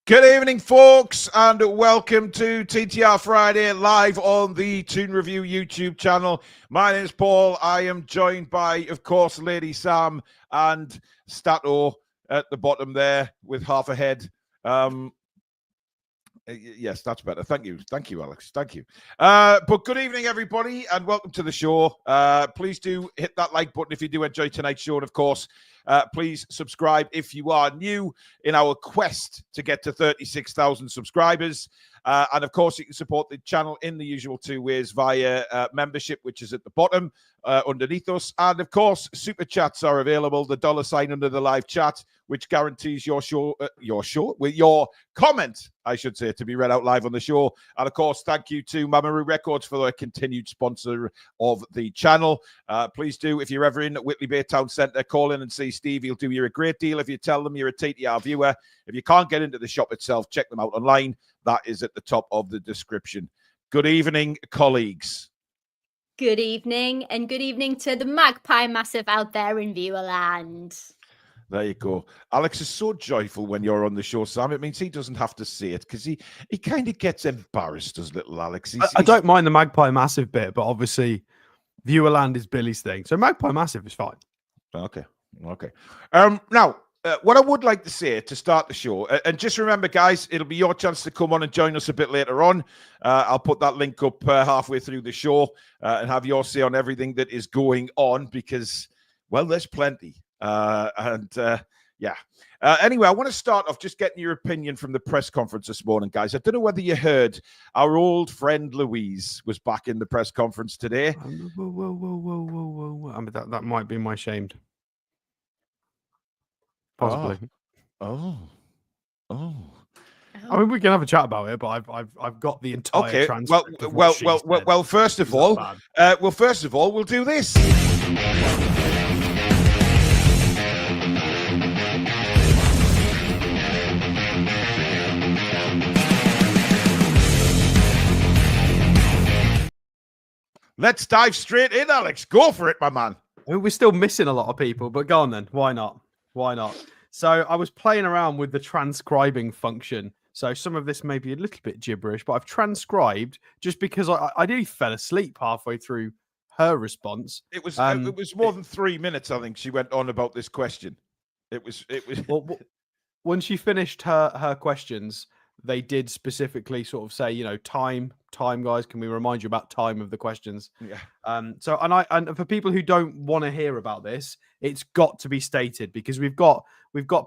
Good evening, folks, and welcome to TTR Friday live on the Toon Review YouTube channel. My name is Paul. I am joined by, of course, Lady Sam and Stato at the bottom there with half a head. Yes, that's better. Thank you, Alex. Thank you. But good evening, everybody, and welcome to the show. Please do hit that like button if you do enjoy tonight's show, and of course, please subscribe if you are new in our quest to get to 36,000 subscribers. And of course, you can support the channel in the usual two ways via membership, which is at the bottom underneath us. And of course, super chats are available. The $sign under the live chat, which guarantees your comment, I should say, to be read out live on the show. And of course, thank you to Mamaru Records for their continued sponsor of the channel. Please do, if you're ever in Whitley Bay Town Centre, call in and see Steve. He'll do you a great deal if you tell them you're a TTR viewer. If you can't get into the shop itself, check them out online. That is at the top of the description. Good evening, colleagues. Good evening, and good evening to the Magpie Massive out there in Viewerland. There you go. Alex is so joyful when you're on the show, Sam. It means he doesn't have to say it because he kind of gets embarrassed, does little Alex. I don't mind the Magpie Massive bit, but obviously Viewerland is Billy's thing. So Magpie Massive is fine. Okay. Now, what I would like to say to start the show, and just remember, guys, it'll be your chance to come on and join us a bit later on. I'll put that link up halfway through the show and have your say on everything that is going on because, well, there's plenty. Anyway, I want to start off just getting your opinion from the press conference this morning, guys. I don't know whether you heard our old friend Louise was back in the press conference today. Whoa. I mean, that might be my shamed. Possibly. Oh. I mean, we can have a chat about it, but I've got the entire transcript. Well. First of all, we'll do this. Let's dive straight in, Alex. Go for it, my man. I mean, we're still missing a lot of people, but go on then. Why not? So I was playing around with the transcribing function. So some of this may be a little bit gibberish, but I've transcribed just because I nearly fell asleep halfway through her response. It was more than 3 minutes, I think, she went on about this question. It was. Well, when she finished her questions, they did specifically sort of say, time, guys. Can we remind you about time of the questions? Yeah. And for people who don't want to hear about this, it's got to be stated because we've got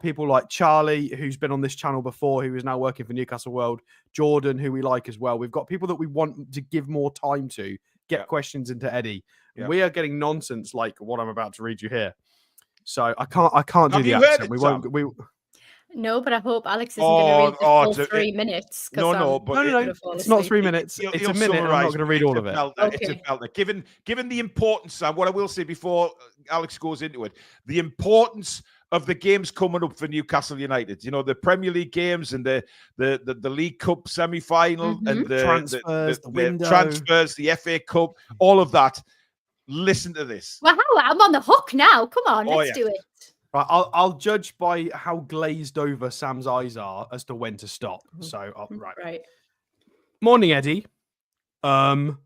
people like Charlie, who's been on this channel before, who is now working for Newcastle World, Jordan, who we like as well. We've got people that we want to give more time to get questions into Eddie. Yeah. We are getting nonsense like what I'm about to read you here. So I can't do the accent. No, but I hope Alex isn't going to read the full 3 minutes. No. It's not 3 minutes. It's a minute. I'm not going to read all of it. Okay. It's a belter. Given the importance, and what I will say before Alex goes into it, the importance of the games coming up for Newcastle United. The Premier League games and the League Cup semi-final and the transfers, the FA Cup, all of that. Listen to this. Wow, I'm on the hook now. Come on, let's do it. Right, I'll judge by how glazed over Sam's eyes are as to when to stop. So, right. Morning, Eddie. I'm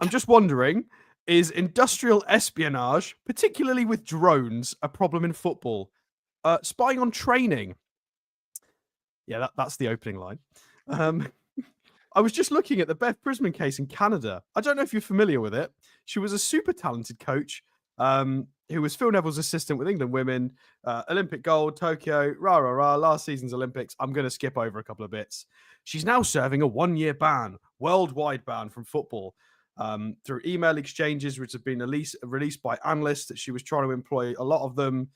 just wondering, is industrial espionage, particularly with drones, a problem in football? Spying on training. Yeah, that's the opening line. I was just looking at the Beth Prisman case in Canada. I don't know if you're familiar with it. She was a super talented coach. Who was Phil Neville's assistant with England women, Olympic gold, Tokyo, last season's Olympics. I'm going to skip over a couple of bits. She's now serving a 1-year ban, worldwide ban from football, through email exchanges, which have been released by analysts that she was trying to employ, a lot of them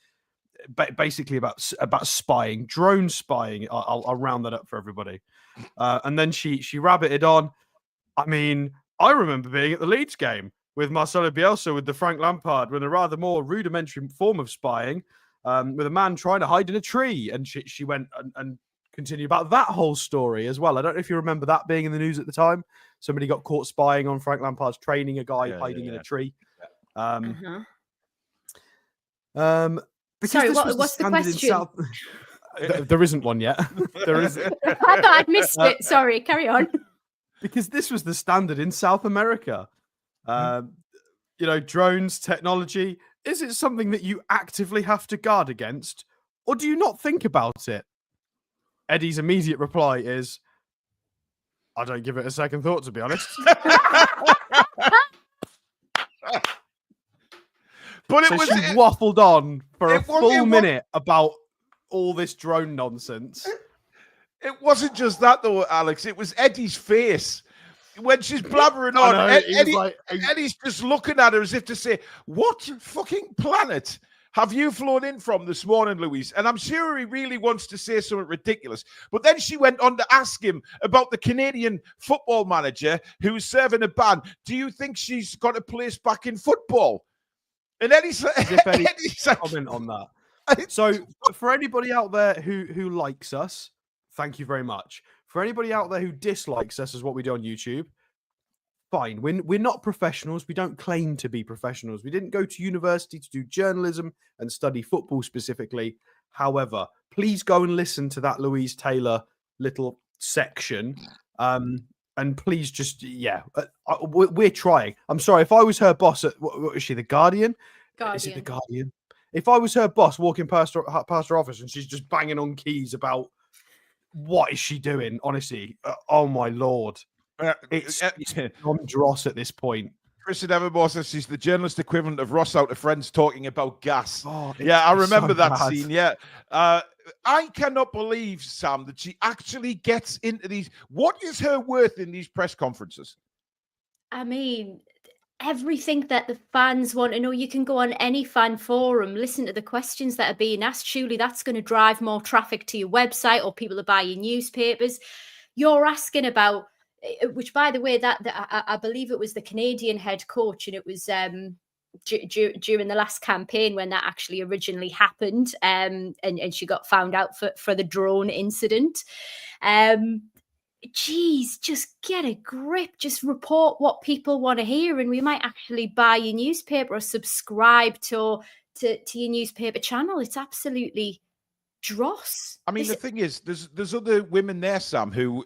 basically about spying, drone spying. I'll round that up for everybody. And then she rabbited on. I mean, I remember being at the Leeds game with Marcelo Bielsa, with the Frank Lampard, with a rather more rudimentary form of spying, with a man trying to hide in a tree. And she went and continued about that whole story as well. I don't know if you remember that being in the news at the time. Somebody got caught spying on Frank Lampard's training, a guy hiding in a tree. Sorry, what's the question? There isn't one yet. There isn't. I thought I'd missed it. Sorry, carry on. Because this was the standard in South America. Drones, technology. Is it something that you actively have to guard against, or do you not think about it? Eddie's immediate reply is, I don't give it a second thought, to be honest. But she waffled on for a full minute about all this drone nonsense. It wasn't just that, though, Alex. It was Eddie's face. When she's blabbering on, Eddie's just looking at her as if to say, what fucking planet have you flown in from this morning, Louise? And I'm sure he really wants to say something ridiculous. But then she went on to ask him about the Canadian football manager who's serving a ban. Do you think she's got a place back in football? And Eddie's comment on that. So for anybody out there who likes us, thank you very much. For anybody out there who dislikes us as what we do on YouTube, fine. We're not professionals. We don't claim to be professionals. We didn't go to university to do journalism and study football specifically. However, please go and listen to that Louise Taylor little section. And please just, we're trying. I'm sorry. If I was her boss at, what is she, The Guardian? Is it The Guardian? If I was her boss walking past her office and she's just banging on keys about what is she doing, honestly, oh my Lord. It's on dross at this point. Kristen Evermore says she's the journalist equivalent of Ross out of Friends talking about gas. I remember that scene. Yeah. I cannot believe, Sam, that she actually gets into these. What is her worth in these press conferences? I mean, everything that the fans want to know. You can go on any fan forum, listen to the questions that are being asked. Surely that's going to drive more traffic to your website, or people are buying newspapers. You're asking about, which, by the way, that I believe it was the Canadian head coach, and it was during the last campaign when that actually originally happened, and she got found out for the drone incident. Geez, just get a grip. Just report what people want to hear, and we might actually buy your newspaper or subscribe to your newspaper channel. It's absolutely dross. I mean, the thing is, there's other women there, Sam, who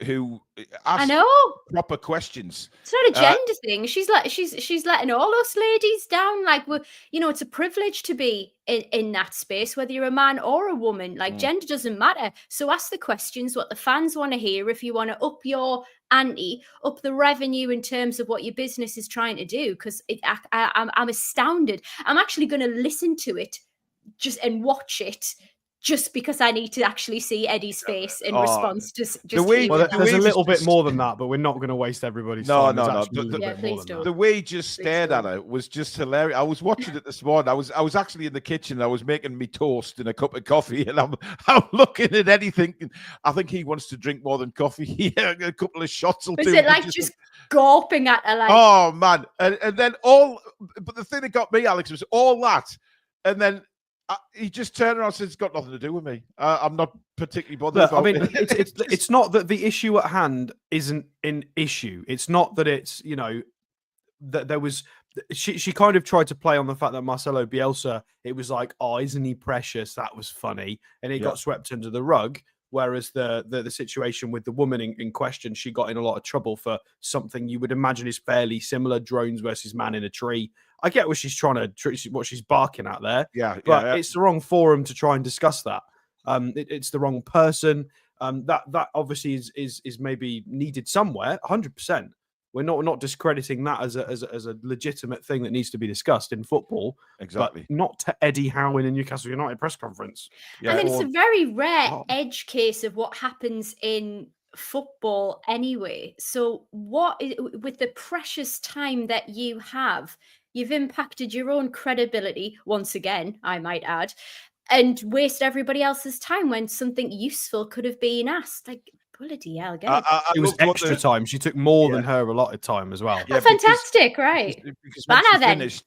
ask I know proper questions. It's not a gender thing. She's letting all us ladies down. Like, it's a privilege to be in that space, whether you're a man or a woman. Like, gender doesn't matter. So ask the questions what the fans want to hear. If you want to up your ante, up the revenue in terms of what your business is trying to do, because I'm astounded. I'm actually going to listen to it and watch it, just because I need to actually see Eddie's face in response to just there's a little bit more than that, but we're not going to waste everybody's time. No. The way he just stared at her was just hilarious. I was watching it this morning. I was actually in the kitchen. I was making me toast and a cup of coffee, and I'm looking at Eddie thinking, I think he wants to drink more than coffee. A couple of shots will do. Is it like just gawping at her? Like, oh man, and then but the thing that got me, Alex, was all that, and then he just turned around and said, it's got nothing to do with me. I'm not particularly bothered about it. It's not that the issue at hand isn't an issue. It's not that it's, that there was... She kind of tried to play on the fact that Marcelo Bielsa, it was like, oh, isn't he precious? That was funny. And it got swept under the rug. Whereas the situation with the woman in question, she got in a lot of trouble for something you would imagine is fairly similar, drones versus man in a tree. I get what she's what she's barking at there. But it's the wrong forum to try and discuss that. It's the wrong person. That obviously is maybe needed somewhere. 100%. We're not discrediting that as a legitimate thing that needs to be discussed in football. Exactly. But not to Eddie Howe in a Newcastle United press conference. And then it's a very rare edge case of what happens in football anyway. So with the precious time that you have, you've impacted your own credibility, once again, I might add, and waste everybody else's time when something useful could have been asked. Like, bloody hell, it was extra time. She took more than her allotted time as well. Yeah, fantastic, right? Because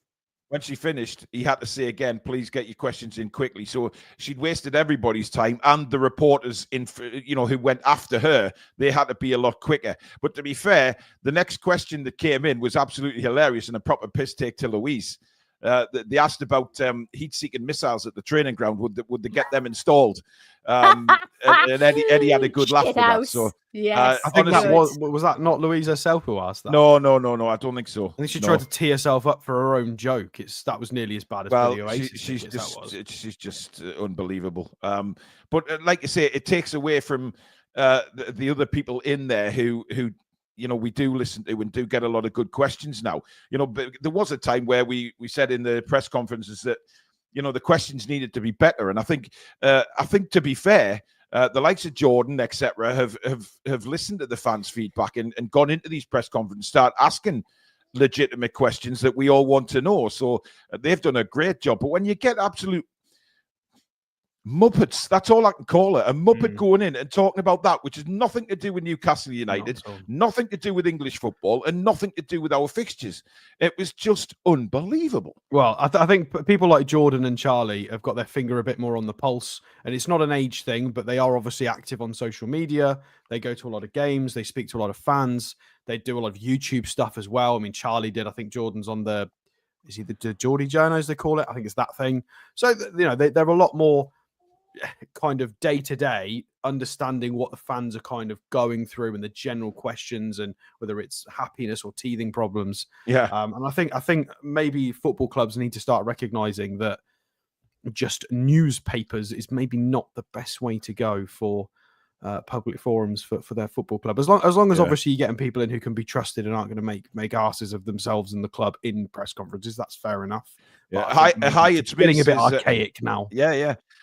when she finished, he had to say again, please get your questions in quickly. So she'd wasted everybody's time, and the reporters who went after her, they had to be a lot quicker. But to be fair, the next question that came in was absolutely hilarious and a proper piss take to Louise. They asked about heat-seeking missiles at the training ground. Would they get them installed? And Eddie had a good laugh with that. So yes, I think honestly, that was that not Louise herself who asked that. No. I don't think so. I think she tried to tee herself up for her own joke. That was nearly as bad as Billy Oasis. She's just unbelievable. But like you say, it takes away from the other people in there who we do listen to and do get a lot of good questions now. But there was a time where we said in the press conferences that the questions needed to be better, and I think to be fair, the likes of Jordan, etc., have listened to the fans' feedback and gone into these press conferences, start asking legitimate questions that we all want to know. So they've done a great job. But when you get absolute Muppets, that's all I can call it. A Muppet going in and talking about that, which has nothing to do with Newcastle United, nothing to do with English football, and nothing to do with our fixtures. It was just unbelievable. Well, I think people like Jordan and Charlie have got their finger a bit more on the pulse, and it's not an age thing, but they are obviously active on social media. They go to a lot of games. They speak to a lot of fans. They do a lot of YouTube stuff as well. I mean, Charlie did. I think Jordan's on is he the Geordie Journos, they call it? I think it's that thing. So, they're a lot more kind of day-to-day understanding what the fans are kind of going through and the general questions and whether it's happiness or teething problems. And I think maybe football clubs need to start recognizing that just newspapers is maybe not the best way to go for public forums for their football club. As long as obviously you're getting people in who can be trusted and aren't going to make asses of themselves and the club in press conferences, that's fair enough. It's getting a bit archaic now.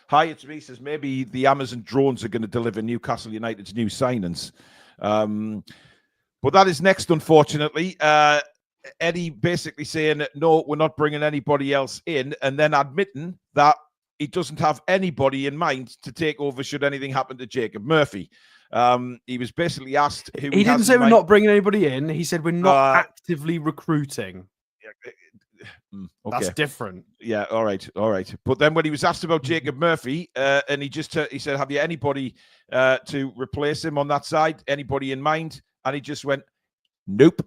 Hyatt me says maybe the Amazon drones are going to deliver Newcastle United's new signings. But that is next, unfortunately. Eddie basically saying, no, we're not bringing anybody else in, and then admitting that he doesn't have anybody in mind to take over should anything happen to Jacob Murphy. He was basically asked who he didn't say we're not bringing anybody in. He said we're not actively recruiting. Okay. That's different. Yeah, all right. But then when he was asked about Jacob Murphy, and he said, have you anybody to replace him on that side? Anybody in mind? And he just went, nope.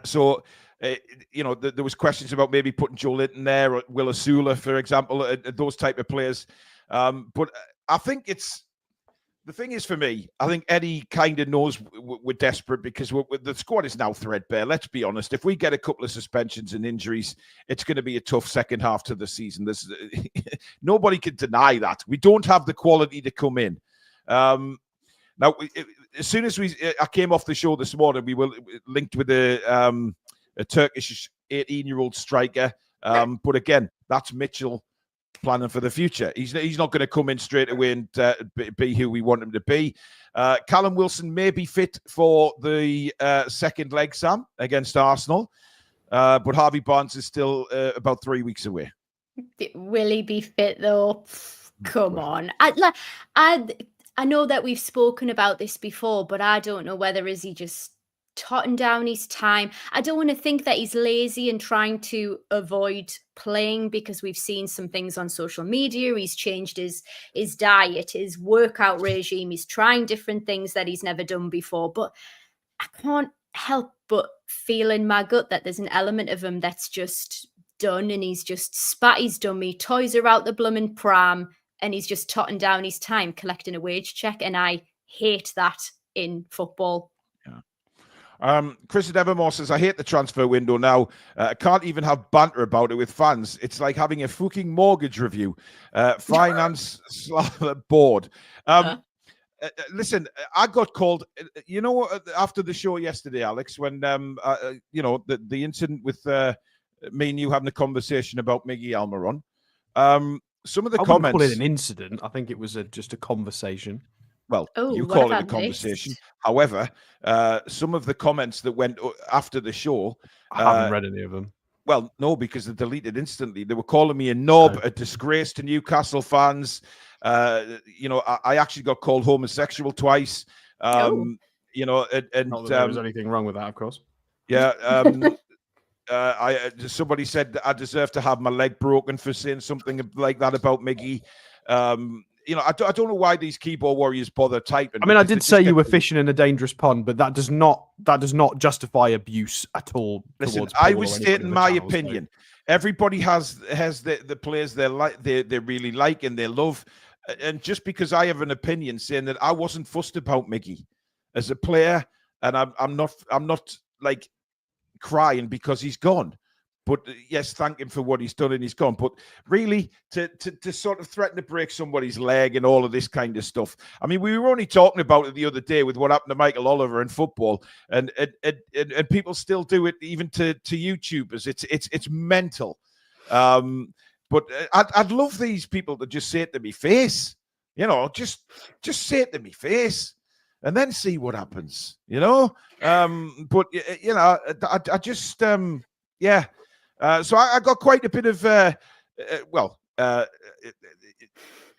So there was questions about maybe putting Joe Linton there or Will Asula, for example, those type of players. But I think the thing is, for me, I think Eddie kind of knows we're desperate because the squad is now threadbare. Let's be honest. If we get a couple of suspensions and injuries, it's going to be a tough second half to the season. Nobody can deny that. We don't have the quality to come in. Now, as soon as I came off the show this morning, we were linked with a Turkish 18-year-old striker. But again, that's Mitchell planning for the future. He's not going to come in straight away and be who we want him to be. Callum Wilson may be fit for the second leg, Sam, against Arsenal. But Harvey Barnes is still about 3 weeks away. Will he be fit, though? Come on. I know that we've spoken about this before, but I don't know whether is he just totting down his time. I don't want to think that he's lazy and trying to avoid playing because we've seen some things on social media. He's changed his diet, his workout regime. He's trying different things that he's never done before. But I can't help but feel in my gut that there's an element of him that's just done and he's just spat his dummy, toys are out the blooming pram, and he's just totting down his time collecting a wage check. And I hate that in football. Chris at Evermore says, I hate the transfer window now. I can't even have banter about it with fans. It's like having a fucking mortgage review. Finance board. Listen, I got called, after the show yesterday, Alex, when, the incident with me and you having a conversation about Miggy Almiron. Some of the comments. I wouldn't call it an incident. I think it was just a conversation. Well, you call it a conversation. However, some of the comments that went after the show... I haven't read any of them. Well, no, because they're deleted instantly. They were calling me a knob, a disgrace to Newcastle fans. I actually got called homosexual twice. And not that there was anything wrong with that, of course. Yeah. Somebody said I deserve to have my leg broken for saying something like that about Miggy. I don't know why these keyboard warriors bother typing. I mean, I did say you were fishing in a dangerous pond, but that does not justify abuse at all. Listen, I was stating my opinion. everybody has the players they really like and they love. And just because I have an opinion saying that I wasn't fussed about Miggy as a player, and I'm not like crying because he's gone. But yes, thank him for what he's done and he's gone. But really, to sort of threaten to break somebody's leg and all of this kind of stuff. I mean, we were only talking about it the other day with what happened to Michael Oliver in football, and people still do it even to YouTubers. It's mental. But I'd love these people to just say it to me face. You know, just say it to me face, and then see what happens. You know. But you know, I just yeah. So I got quite a bit of, I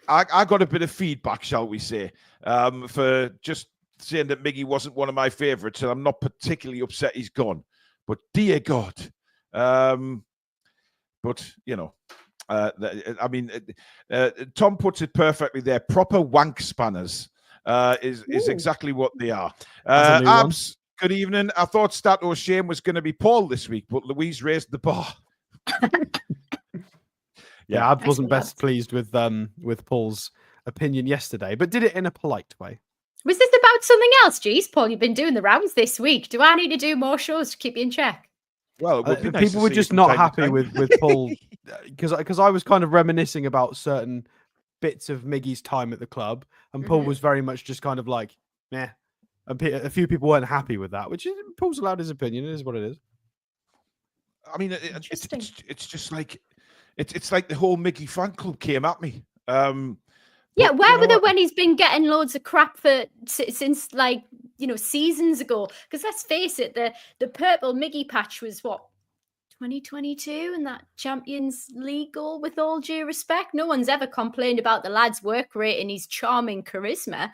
got a bit of feedback, shall we say, for just saying that Miggy wasn't one of my favourites, and I'm not particularly upset he's gone. But dear God, but you know, I mean, Tom puts it perfectly there. Proper wank spanners is exactly what they are. Abs. Good evening. I thought Stato Shame was going to be Paul this week, but Louise raised the bar. Yeah, Abs wasn't best pleased with Paul's opinion yesterday, but did it in a polite way. Was this about something else? Geez, Paul, you've been doing the rounds this week. Do I need to do more shows to keep you in check? Well, people were just not happy with Paul because I was kind of reminiscing about certain bits of Miggy's time at the club, and Paul was very much just kind of like, meh. A few people weren't happy with that, which is Paul's allowed his opinion. It is what it is. I mean, it's just like it's like the whole Miggy fan club came at me. Yeah, where were they when he's been getting loads of crap since like seasons ago? Because let's face it, the purple Miggy patch was what 2022 and that Champions League goal. With all due respect, no one's ever complained about the lad's work rate and his charming charisma.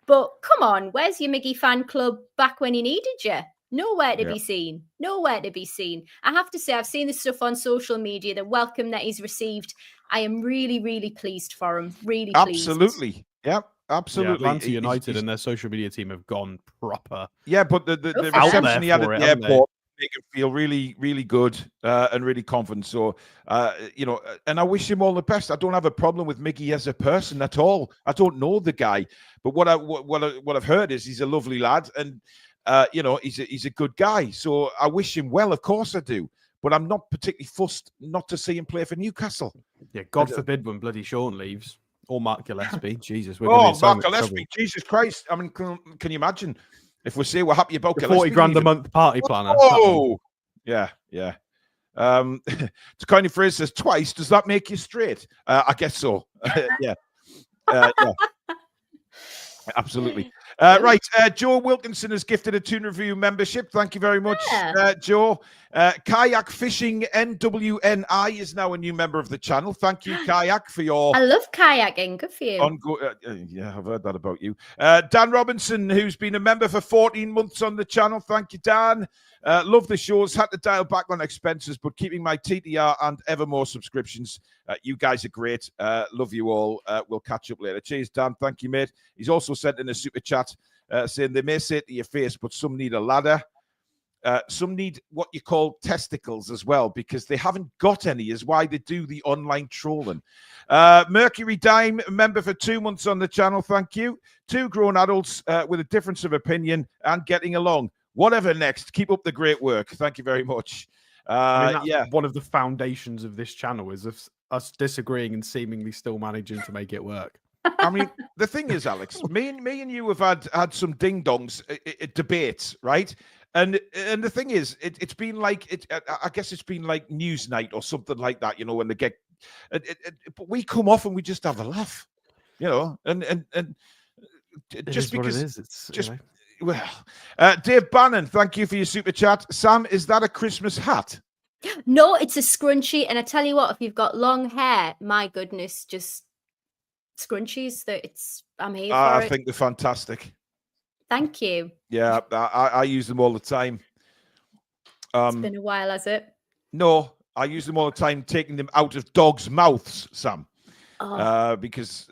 But come on, where's your Miggy fan club back when he needed you? Nowhere to be seen. Nowhere to be seen. I have to say, I've seen this stuff on social media, the welcome that he's received. I am really, really pleased for him. Really pleased. Absolutely. Yeah, absolutely. Yeah, Banter United and their social media team have gone proper. Yeah, but the reception he had at the airport make him feel really, really good and really confident. So, and I wish him all the best. I don't have a problem with Miggy as a person at all. I don't know the guy, but what I've heard is he's a lovely lad, and he's a good guy. So I wish him well. Of course I do. But I'm not particularly fussed not to see him play for Newcastle. Yeah, God forbid when bloody Sean leaves or Mark Gillespie. Jesus, we're Mark Gillespie. Jesus Christ! I mean, can you imagine? If we say we're happy about the 40 grand a month party planner. Oh, yeah. To kind of phrase says twice. Does that make you straight? I guess so. Yeah. Absolutely. Right. Joe Wilkinson has gifted a Toon Review membership. Thank you very much, Joe. Kayak Fishing NWNI is now a new member of the channel. Thank you, Kayak, for your... I love kayaking. Good for you. Yeah, I've heard that about you. Dan Robinson, who's been a member for 14 months on the channel. Thank you, Dan. Love the shows. Had to dial back on expenses, but keeping my TTR and Evermore subscriptions. You guys are great. Love you all. We'll catch up later. Cheers, Dan. Thank you, mate. He's also sent in a super chat saying they may say it to your face, but some need a ladder. Some need what you call testicles as well, because they haven't got any, is why they do the online trolling. Mercury Dime, member for 2 months on the channel. Thank you. 2 grown adults with a difference of opinion and getting along. Whatever next. Keep up the great work. Thank you very much. That's one of the foundations of this channel is us disagreeing and seemingly still managing to make it work. I mean, the thing is, Alex, me and you have had some ding-dongs debates, right? And the thing is, it's been like I guess it's been like Newsnight or something like that, when they get. But we come off and we just have a laugh, and just because it is. It's just. Well, Dave Bannon, thank you for your super chat. Sam, is that a Christmas hat? No, it's a scrunchie. And I tell you what, if you've got long hair, my goodness, just scrunchies. I'm here for it. I think they're fantastic. Thank you. Yeah, I use them all the time. It's been a while, has it? No, I use them all the time, taking them out of dogs' mouths, Sam. Because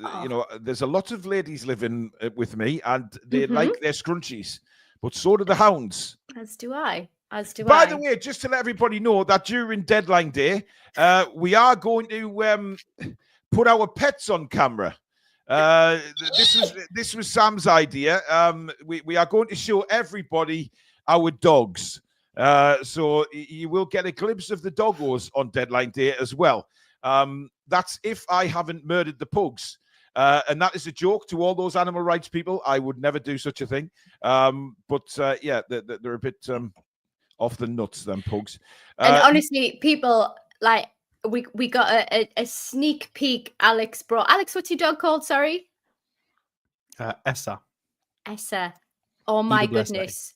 there's a lot of ladies living with me and they like their scrunchies, but so do the hounds. As do I. As do By I. the way, just to let everybody know that during deadline day, we are going to put our pets on camera. This was Sam's idea. We are going to show everybody our dogs. So you will get a glimpse of the doggos on deadline day as well. That's if I haven't murdered the pugs. And that is a joke to all those animal rights people. I would never do such a thing. But yeah, they're a bit off the nuts, them pugs. And honestly, people, like, we got a sneak peek. Alex brought. Alex, what's your dog called? Sorry, Essa. Oh my goodness.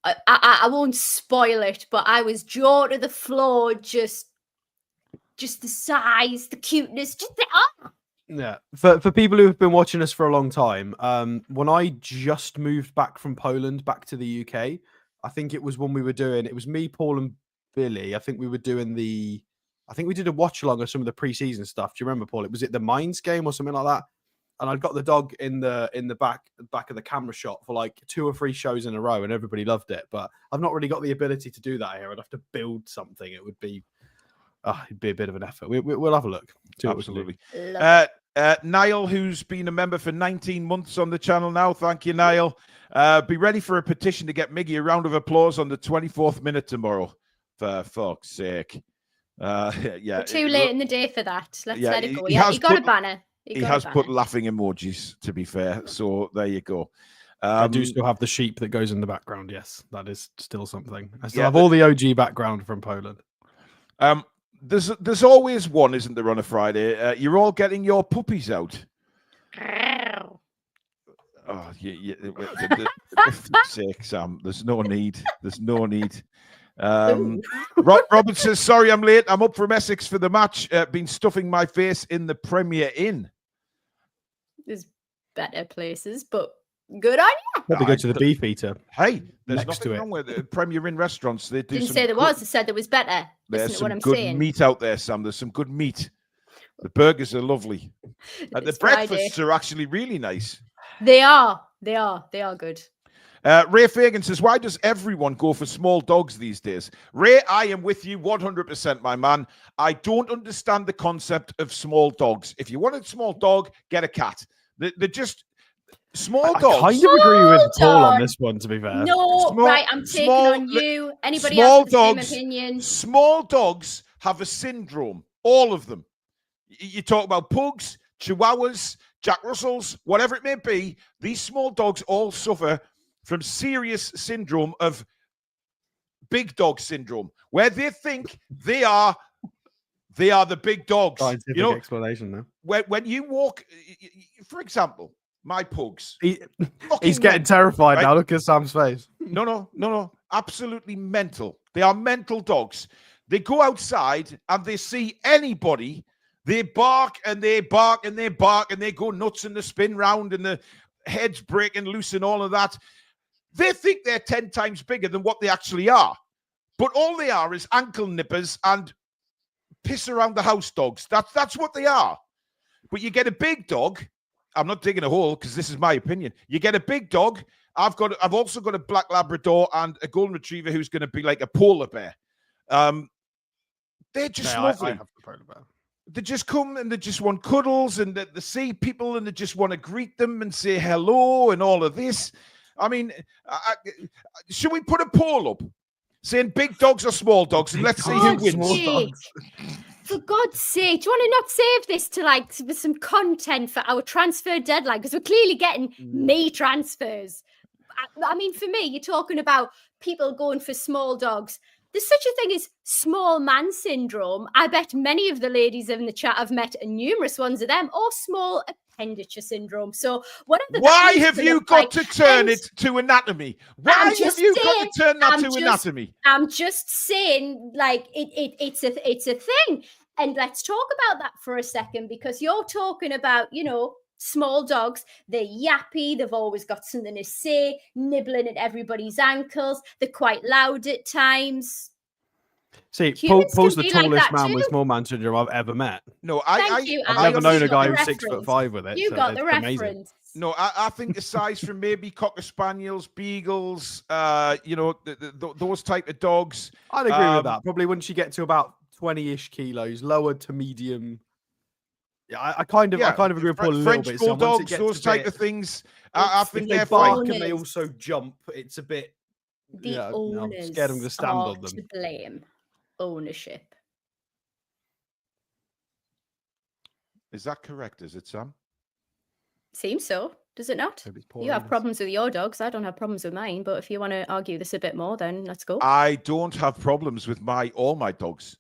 I won't spoil it, but I was jaw to the floor. Just the size, the cuteness, just the Yeah, for people who have been watching us for a long time, when I just moved back from Poland back to the UK, I think it was when we were doing. It was me, Paul, and Billy. I think we were doing I think we did a watch along of some of the preseason stuff. Do you remember, Paul? Was it the Mines game or something like that? And I'd got the dog in the back of the camera shot for like 2 or 3 shows in a row, and everybody loved it. But I've not really got the ability to do that here. I'd have to build something. It would be, it'd be a bit of an effort. We'll have a look. Absolutely. Niall, who's been a member for 19 months on the channel now. Thank you, Niall. Be ready for a petition to get Miggy a round of applause on the 24th minute tomorrow. For fuck's sake. Yeah, we're too late in the day for that. Let's let it go. He got a banner. He has put laughing emojis, to be fair. So there you go. I do still have the sheep that goes in the background. Yes, that is still something. I still have all the OG background from Poland. There's always one, isn't there, on a Friday? You're all getting your puppies out. Oh, yeah. For fuck's sake, Sam. There's no need. There's no need. Robert says, sorry I'm late. I'm up from Essex for the match. Been stuffing my face in the Premier Inn. There's better places, but good on you. Let me go to the Beefeater. Hey, there's nothing wrong with the Premier Inn restaurants. They didn't say there was. I said there was better. There's some good meat out there, Sam. There's some good meat. The burgers are lovely. And the breakfasts are actually really nice. They are good. Ray Fagan says, why does everyone go for small dogs these days? Ray, I am with you 100%, my man. I don't understand the concept of small dogs. If you want a small dog, get a cat. They're just small dogs. I kind of agree with Paul on this one, to be fair. No, right, I'm taking on you. Anybody else have the same opinion? Small dogs have a syndrome. All of them. You talk about pugs, chihuahuas, Jack Russells, whatever it may be. These small dogs all suffer from serious syndrome of big dog syndrome, where they think they are the big dogs. Scientific explanation, though. When you walk, for example, my pugs. He's getting terrified now. Look at Sam's face. No. Absolutely mental. They are mental dogs. They go outside and they see anybody. They bark and they bark and they bark and they go nuts and they spin round and the heads breaking loose and all of that. They think they're 10 times bigger than what they actually are. But all they are is ankle nippers and piss around the house dogs. That's what they are. But you get a big dog. I'm not digging a hole because this is my opinion. You get a big dog. I've also got a black Labrador and a golden retriever who's going to be like a polar bear. They're just lovely. I have the polar bear. They just come and they just want cuddles and they see people and they just want to greet them and say hello and all of this. I mean, should we put a poll up saying big dogs or small dogs and let's see who wins? For God's sake, do you want to not save this to some content for our transfer deadline? Because we're clearly getting me transfers. I mean, for me, you're talking about people going for small dogs. There's such a thing as small man syndrome. I bet many of the ladies in the chat have met numerous ones of them, or small appendage syndrome. So whatever. Why have you got to turn it to anatomy? Why have you got to turn that to anatomy? I'm just saying, like, it's a thing. And let's talk about that for a second, because you're talking about, small dogs. They're yappy. They've always got something to say, nibbling at everybody's ankles. They're quite loud at times. See, Paul's the tallest man with small man syndrome I've ever met. No, I've never known a guy who's 6'5" with it. You got the reference. No, I think aside from maybe Cocker Spaniels, Beagles, those type of dogs. I'd agree with that. Probably once you get to about 20-ish kilos, lower to medium. Yeah, I kind of agree with Paul a little bit. French bulldogs, those type of things. I think they they're bark fine. and they also jump. It's a bit. The owners I'm scared I'm going to stand on them. to blame. Ownership. Is that correct? Is it, Sam? Seems so. Does it not? You have problems with your dogs. I don't have problems with mine. But if you want to argue this a bit more, then let's go. I don't have problems with all my dogs.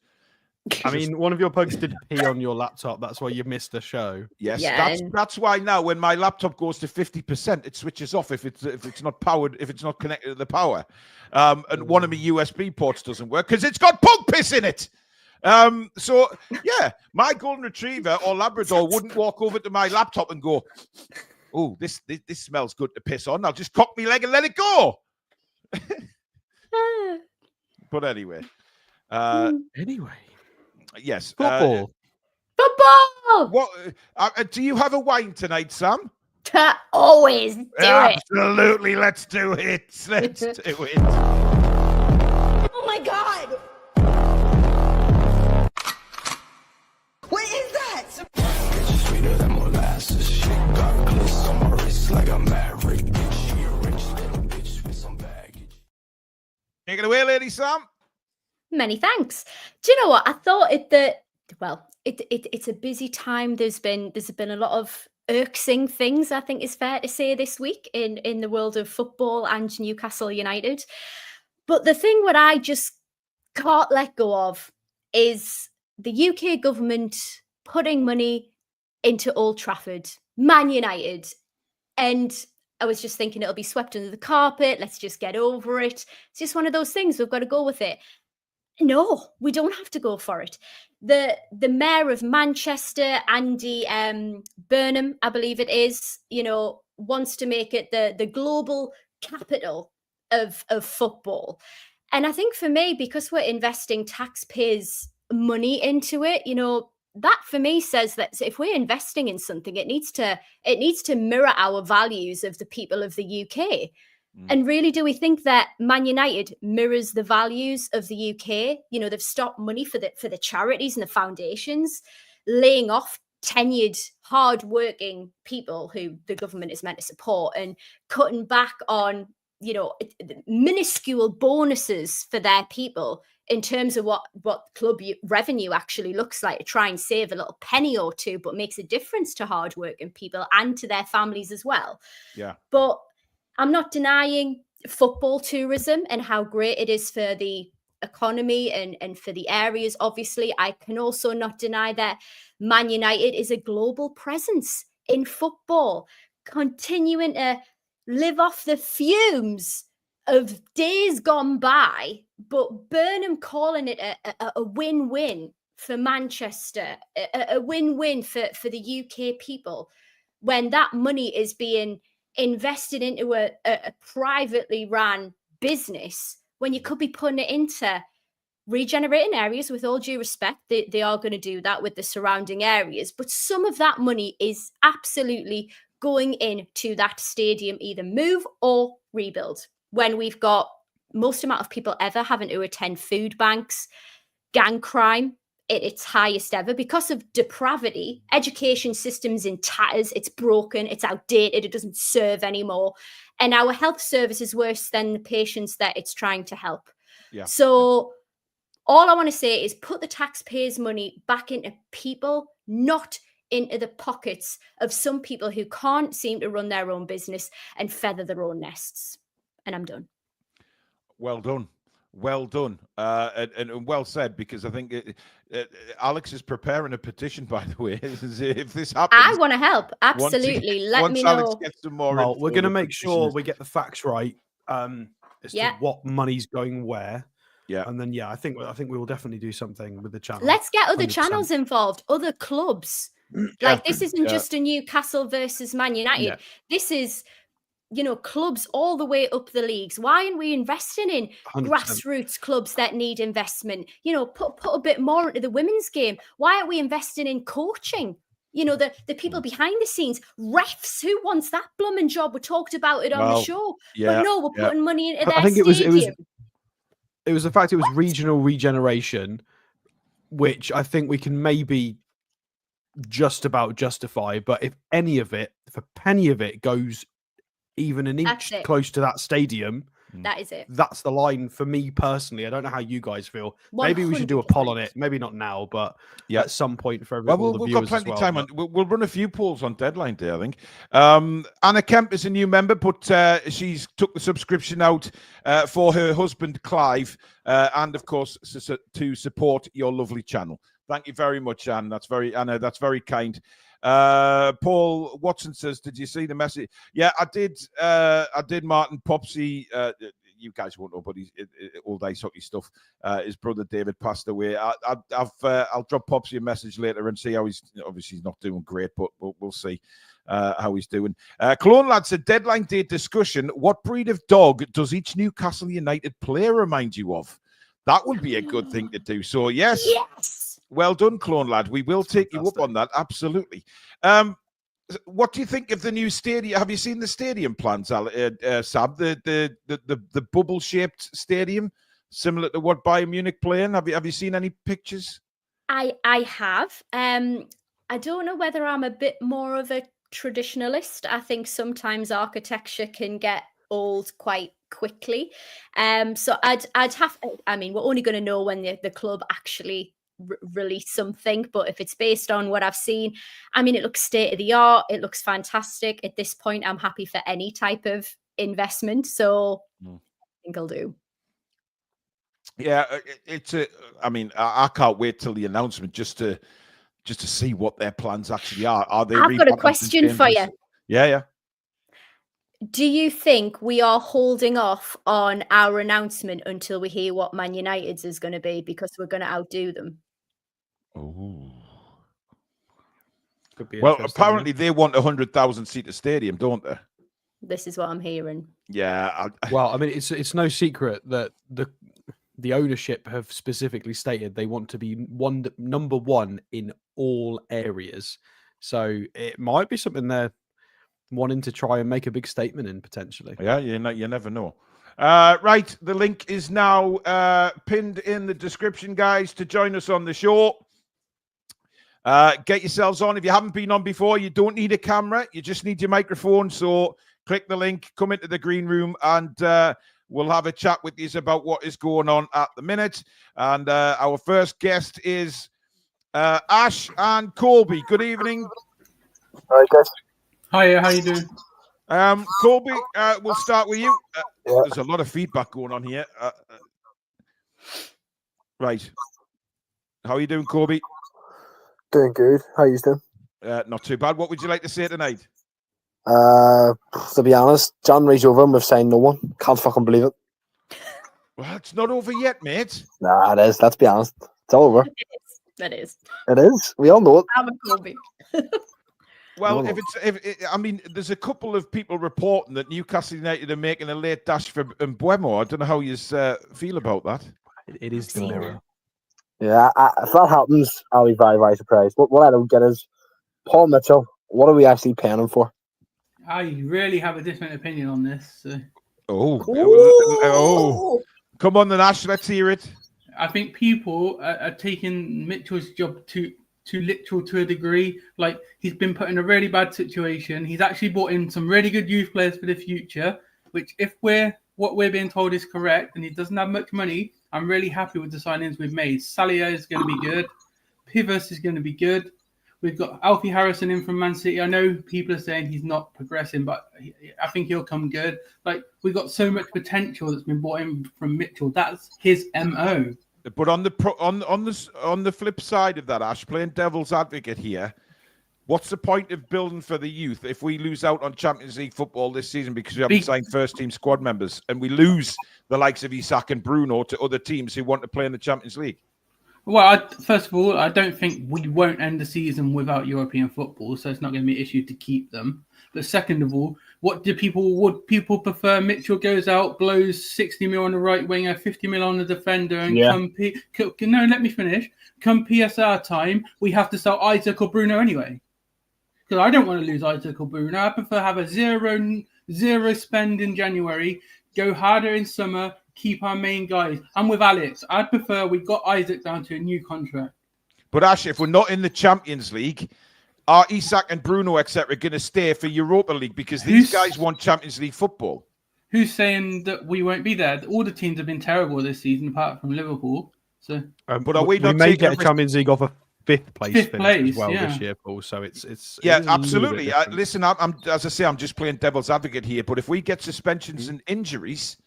I mean, one of your pugs did pee on your laptop. That's why you missed the show. Yes, yeah, that's why now when my laptop goes to 50%, it switches off if it's not powered, if it's not connected to the power. And one of my USB ports doesn't work because it's got pug piss in it. So yeah, my golden retriever or Labrador wouldn't walk over to my laptop and go, "Oh, this smells good to piss on. I'll just cock my leg and let it go." But anyway, yes, football. Football. What do you have a wine tonight, Sam? Always do it. Absolutely, let's do it. Let's do it. Oh my God. What is that? It's sweeter than molasses. She got gliss on my wrist like a maverick. She a rich little bitch with some baggage. Take it away, Lady Sam. Many thanks. Do you know what? I thought it's a busy time. There's been a lot of irksome things, I think is fair to say, this week in the world of football and Newcastle United. But the thing what I just can't let go of is the UK government putting money into Old Trafford, Man United. And I was just thinking it'll be swept under the carpet. Let's just get over it. It's just one of those things. We've got to go with it. No, we don't have to go for it. The mayor of Manchester, Andy Burnham, I believe it is, wants to make it the global capital of football. And I think for me, because we're investing taxpayers' money into it, that for me says that if we're investing in something, it needs to mirror our values of the people of the UK. And really, do we think that Man United mirrors the values of the UK? They've stopped money for the charities and the foundations, laying off tenured, hard-working people who the government is meant to support, and cutting back on, minuscule bonuses for their people in terms of what club revenue actually looks like, to try and save a little penny or two, but makes a difference to hard-working people and to their families as well. Yeah. But I'm not denying football tourism and how great it is for the economy and for the areas. Obviously, I can also not deny that Man United is a global presence in football, continuing to live off the fumes of days gone by, but Burnham calling it a win-win for Manchester, a win-win for the UK people, when that money is being invested into a privately run business, when you could be putting it into regenerating areas. With all due respect, they are going to do that with the surrounding areas, but some of that money is absolutely going into that stadium, either move or rebuild, when we've got most amount of people ever having to attend food banks, gang crime at its highest ever because of depravity, education systems in tatters, it's broken, it's outdated, it doesn't serve anymore, and our health service is worse than the patients that it's trying to help. So all I want to say is put the taxpayers' money back into people, not into the pockets of some people who can't seem to run their own business and feather their own nests. And I'm done. Well done. Well done, and well said, because I think Alex is preparing a petition, by the way. If this happens, I want to help. Absolutely. Let me know. Alex gets some more info, we're going to make sure we get the facts right as to what money's going where. Yeah. And then, I think we will definitely do something with the channel. Let's get other 100%. channels involved, other clubs. This isn't just a Newcastle versus Man United. Yeah. This is, clubs all the way up the leagues. Why aren't we investing in 100%. grassroots clubs that need investment? Put a bit more into the women's game. Why aren't we investing in coaching? You know, the people behind the scenes, refs, who wants that blooming job? We talked about it on the show. Yeah, but no, we're putting money into their I think stadium. it was the fact it was regional regeneration, which I think we can maybe just about justify. But if a penny of it goes even an inch close to that stadium, that is it. That's the line for me personally. I don't know how you guys feel. 100%. Maybe we should do a poll on it. Maybe not now, but at some point for everyone. Well, we've got plenty of time. We'll run a few polls on deadline day, I think. Anna Kemp is a new member, but she's took the subscription out for her husband, Clive, and, of course, to support your lovely channel. Thank you very much, Anna. That's very kind. Paul Watson says, "Did you see the message?" Yeah, I did. Martin Popsy. You guys won't know, but he's old ice hockey stuff. His brother David passed away. I'll drop Popsy a message later and see how he's. Obviously, he's not doing great, but we'll see how he's doing. Clone Lad said, "Deadline day discussion. What breed of dog does each Newcastle United player remind you of?" That would be a good thing to do. So yes. Well done, Clone Lad. We will take you up on that. Absolutely. What do you think of the new stadium? Have you seen the stadium plans, Sam? The bubble-shaped stadium, similar to what Bayern Munich playing. Have you seen any pictures? I have. I don't know whether I'm a bit more of a traditionalist. I think sometimes architecture can get old quite quickly. So I'd have. I mean, we're only going to know when the club actually release something, but if it's based on what I've seen, I mean, it looks state of the art. It looks fantastic. At this point, I'm happy for any type of investment, so I think I'll do. Yeah, I mean, I can't wait till the announcement just to see what their plans actually are. Are they? I've got a question for you. Yeah. Do you think we are holding off on our announcement until we hear what Man United's is going to be, because we're going to outdo them? Oh. Could be. Well, apparently they want 100,000 seater stadium, don't they? This is what I'm hearing. Yeah. Well, I mean, it's no secret that the ownership have specifically stated they want to be number one in all areas. So it might be something they're wanting to try and make a big statement in, potentially. Yeah, you never know. Right, the link is now pinned in the description, guys, to join us on the show. Get yourselves on. If you haven't been on before, you don't need a camera. You just need your microphone. So click the link, come into the green room, and we'll have a chat with you about what is going on at the minute. And our first guest is Ash and Colby. Good evening. Hi, guys. Hiya, how you doing? Colby, we'll start with you. There's a lot of feedback going on here. Right. How are you doing, Colby? Doing good. How are you doing? Not too bad. What would you like to say tonight? To be honest, January's over and we've signed no one. Can't fucking believe it. Well, it's not over yet, mate. Nah, it is. Let's be honest. It's all over. It is. It is. We all know it. I'm a Colby. Well, I mean, there's a couple of people reporting that Newcastle United are making a late dash for Mbeumo. I don't know how you feel about that. It is the mirror. Yeah, if that happens, I'll be very, very surprised. What I don't get is Paul Mitchell. What are we actually paying him for? I really have a different opinion on this. So. Oh, come on, then, Ash. Let's hear it. I think people are taking Mitchell's job too literal to a degree. Like, he's been put in a really bad situation. He's actually brought in some really good youth players for the future, which, if what we're being told is correct, and he doesn't have much money, I'm really happy with the signings we've made. Salia is going to be good. Pivas is going to be good. We've got Alfie Harrison in from Man City. I know people are saying he's not progressing, but I think he'll come good. Like, we've got so much potential that's been brought in from Mitchell. That's his MO. But on the flip side of that, Ash, playing devil's advocate here, what's the point of building for the youth if we lose out on Champions League football this season because we haven't signed first-team squad members, and we lose the likes of Isak and Bruno to other teams who want to play in the Champions League? Well, first of all, I don't think we won't end the season without European football, so it's not going to be an issue to keep them. But second of all, would people prefer Mitchell goes out, blows 60 mil on the right winger, 50 mil on the defender, and let me finish. Come PSR time, we have to sell Isaac or Bruno anyway. because I don't want to lose Isaac or Bruno. I prefer have a zero spend in January, go harder in summer, keep our main guys. I'm with Alex. I'd prefer we got Isaac down to a new contract. But Ash, if we're not in the Champions League, are Isak and Bruno, etc., going to stay for Europa League? Because these guys want Champions League football. Who's saying that we won't be there? All the teams have been terrible this season, apart from Liverpool. So, but are we not? We may get a Champions League off a fifth place as well this year, Paul. So it's absolutely. Listen, I'm as I say, I'm just playing devil's advocate here. But if we get suspensions and injuries,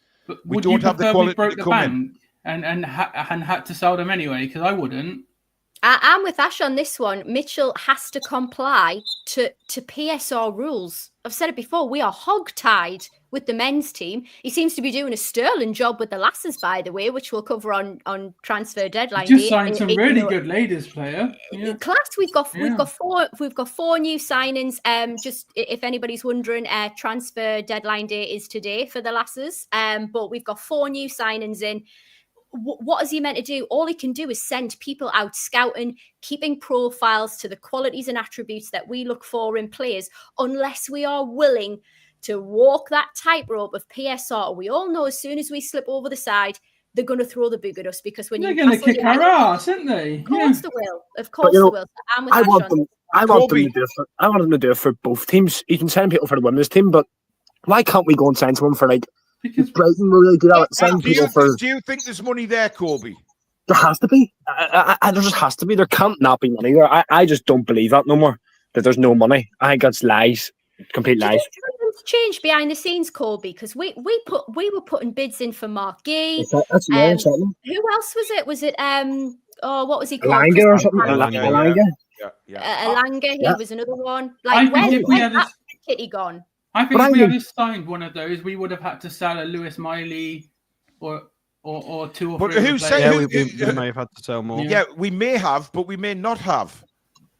we don't have the quality to come in. And had to sell them anyway, because I wouldn't. I'm with Ash on this one. Mitchell has to comply to PSR rules. I've said it before. We are hog-tied with the men's team. He seems to be doing a sterling job with the lasses, by the way, which we'll cover on transfer deadline. Just signed some really good ladies player. Yeah. Class. We've got four new signings. Just if anybody's wondering, transfer deadline day is today for the lasses. But we've got 4 new signings in. What is he meant to do? All he can do is send people out scouting, keeping profiles to the qualities and attributes that we look for in players, unless we are willing to walk that tightrope of PSR. We all know as soon as we slip over the side, they're going to throw the boot at us, because when they're going to kick our ass, aren't they? Of course they will. Of course they will. I want them to do it for both teams. You can send people for the women's team, but why can't we go and sign someone for because Brighton were really good at it. Do you think there's money there, Corby? There has to be. There just has to be. There can't not be money there. I just don't believe that no more. That there's no money. I think that's lies. Complete lies. Change behind the scenes, Corby, because we were putting bids in for Marquis. Who else was it? Was it what was he called? Alanga or something? Alanga. Alanga. He was another one. Like when Kitty gone? I think if we had signed one of those, we would have had to sell a Lewis Miley or 2 or 3. But who's saying we may have had to sell more? Yeah, we may have, but we may not have.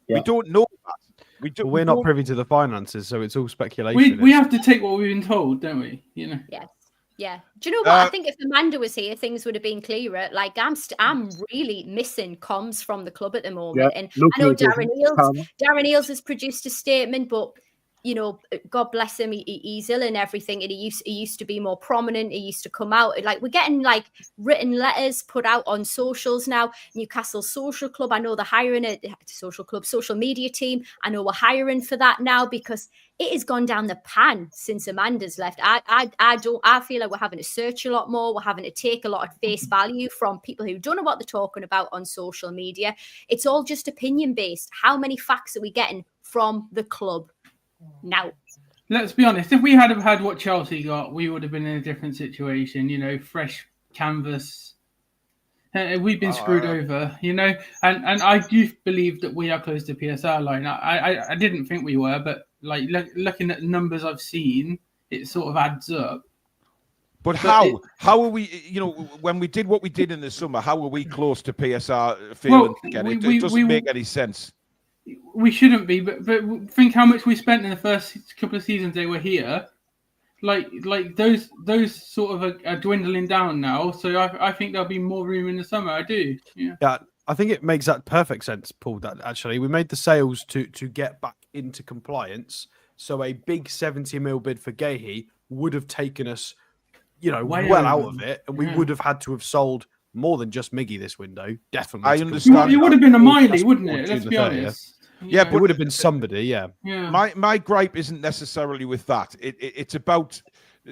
Yeah. We don't know that. We're not privy to the finances, so it's all speculation. We have to take what we've been told, don't we? You know. Yes. Yeah. Do you know what? I think if Amanda was here, things would have been clearer. Like I'm really missing comms from the club at the moment, and I know Darren Eales has produced a statement, but. You know, God bless him. He's ill and everything, and he used to be more prominent. He used to come out. Like we're getting like written letters put out on socials now. Newcastle Social Club. I know they're hiring a social media team. I know we're hiring for that now because it has gone down the pan since Amanda's left. I feel like we're having to search a lot more. We're having to take a lot of face value from people who don't know what they're talking about on social media. It's all just opinion based. How many facts are we getting from the club? Now, let's be honest. If we had have had what Chelsea got, we would have been in a different situation. You know, fresh canvas. We've been screwed over. You know, and I do believe that we are close to PSR line. I didn't think we were, but like looking at the numbers I've seen, it sort of adds up. But how are we? You know, when we did what we did in the summer, how were we close to PSR failing again? It doesn't make any sense. We shouldn't be, but think how much we spent in the first couple of seasons they were here. Like those sort of are dwindling down now. So I think there'll be more room in the summer. I do. Yeah, I think it makes that perfect sense, Paul. That actually we made the sales to get back into compliance. So a big 70 mil bid for Gahey would have taken us, well out of it, and we would have had to have sold more than just Miggy this window. Definitely, I understand. It would have been a Miley, wouldn't it? Let's be honest. Yeah, but it would have been somebody. Yeah. My gripe isn't necessarily with that. It's about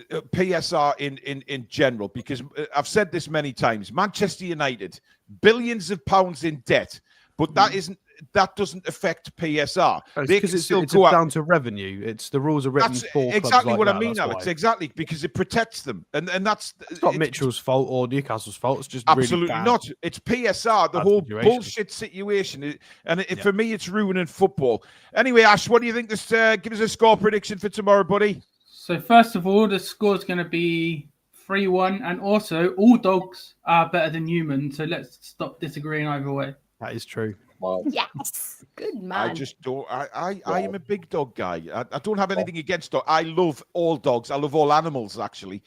PSR in general, because I've said this many times. Manchester United, billions of pounds in debt, but that doesn't affect PSR. Because it's down to revenue. It's the rules are written for exactly clubs what like I mean, Alex. Why. Exactly, because it protects them, and that's it's not Mitchell's fault or Newcastle's fault. It's just absolutely really bad. not. It's PSR, the whole bullshit situation, and for me, it's ruining football. Anyway, Ash, what do you think? This give us a score prediction for tomorrow, buddy. So first of all, the score is going to be 3-1, and also all dogs are better than humans. So let's stop disagreeing either way. That is true. Wow. Yes, good man. I just don't. I am a big dog guy. I don't have anything against dogs. I love all dogs. I love all animals, actually.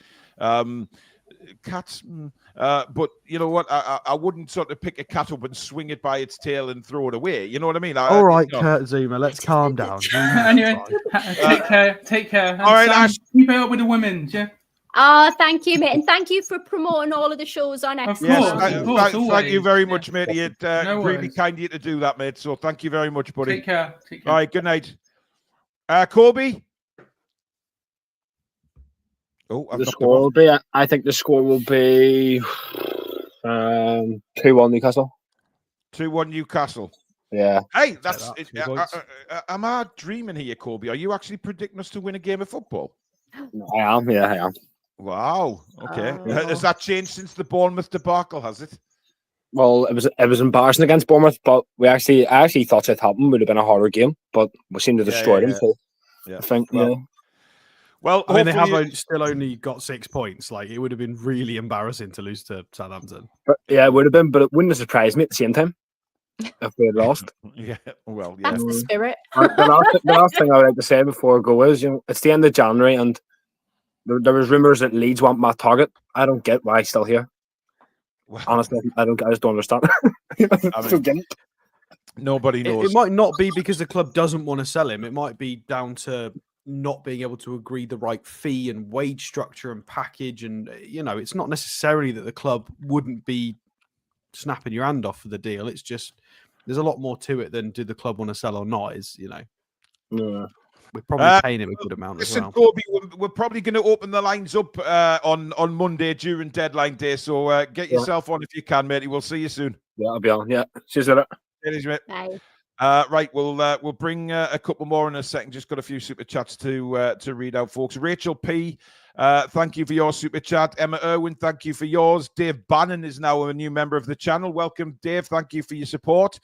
cats. But you know what? I wouldn't sort of pick a cat up and swing it by its tail and throw it away. You know what I mean? All right, Kurt Zuma, let's calm down. Anyway, take care. And All right, Sam, Ash. keep it up with the women, yeah. Oh, thank you, mate. And thank you for promoting all of the shows on X. Yes, Of course, thank you always. very much, mate. It's No really worries. kind of you to do that, mate. So thank you very much, buddy. Take care. All right, good night. Colby? Oh, I've The knocked score him will off. be. I think the score will be 2-1 Newcastle. 2-1 Newcastle. Yeah. Hey, that's. that, 2 points. Am I dreaming here, Colby? Are you actually predicting us to win a game of football? I am. Yeah, I am. Wow. Okay. Oh. Has that changed since the Bournemouth debacle? Has it? Well, it was embarrassing against Bournemouth, but I actually thought Southampton would have been a harder game, but we seemed to destroy them. So Yeah. I think Well, I mean, they have hopefully- still only got 6 points. Like, it would have been really embarrassing to lose to Southampton. but yeah, it would have been, but it wouldn't have surprised me at the same time if we had lost. Yeah. Well, yeah. That's the spirit. The last thing I would like to say before I go is, it's the end of January, and there was rumours that Leeds want Matt Targett. I don't get why he's still here. Well, Honestly, I just don't understand. I don't get it. nobody It, knows. it might not be because the club doesn't want to sell him. It might be down to not being able to agree the right fee and wage structure and package. And, it's not necessarily that the club wouldn't be snapping your hand off for the deal. It's just there's a lot more to it than do the club want to sell or not. Yeah. We're probably paying him a good amount as Listen, well. Colby, we're probably going to open the lines up on Monday during deadline day. So get yourself on if you can, matey. We'll see you soon. Yeah, I'll be on. Yeah. See you later. It is, mate. Bye. Right, we'll bring a couple more in a second. Just got a few super chats to read out, folks. Rachel P, thank you for your super chat. Emma Irwin, thank you for yours. Dave Bannon is now a new member of the channel. Welcome, Dave. Thank you for your support.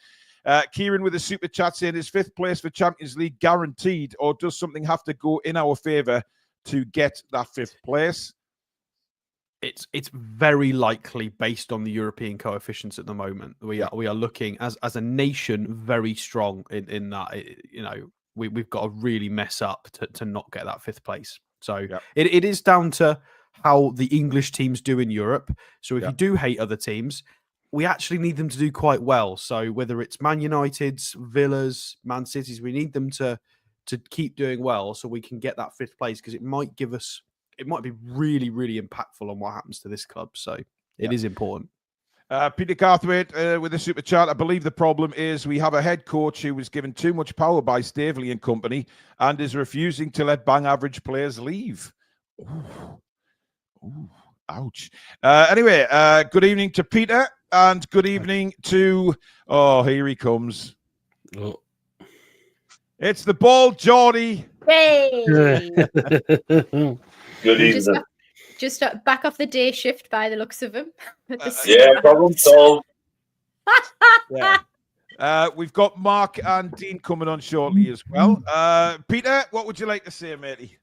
Kieran with a super chat saying, is 5th place for Champions League guaranteed, or does something have to go in our favour to get that 5th place? It's very likely based on the European coefficients at the moment. We are looking as a nation very strong in that. We've got to really mess up to not get that 5th place. So it is down to how the English teams do in Europe. So if you do hate other teams, we actually need them to do quite well. So whether it's Man United's, Villa's, Man City's, we need them to keep doing well so we can get that 5th place, because it might be really, really impactful on what happens to this club. So it is important. Peter Garthwaite with a super chat. I believe the problem is we have a head coach who was given too much power by Staveley and company and is refusing to let bang average players leave. Ooh, ouch. Anyway, good evening to Peter and good evening to... Oh, here he comes. Oh. It's the bald Geordie. Hey! Good evening. Just back off the day shift by the looks of him. Yeah, problem solved. We've got Mark and Dean coming on shortly as well. Peter, what would you like to say, matey?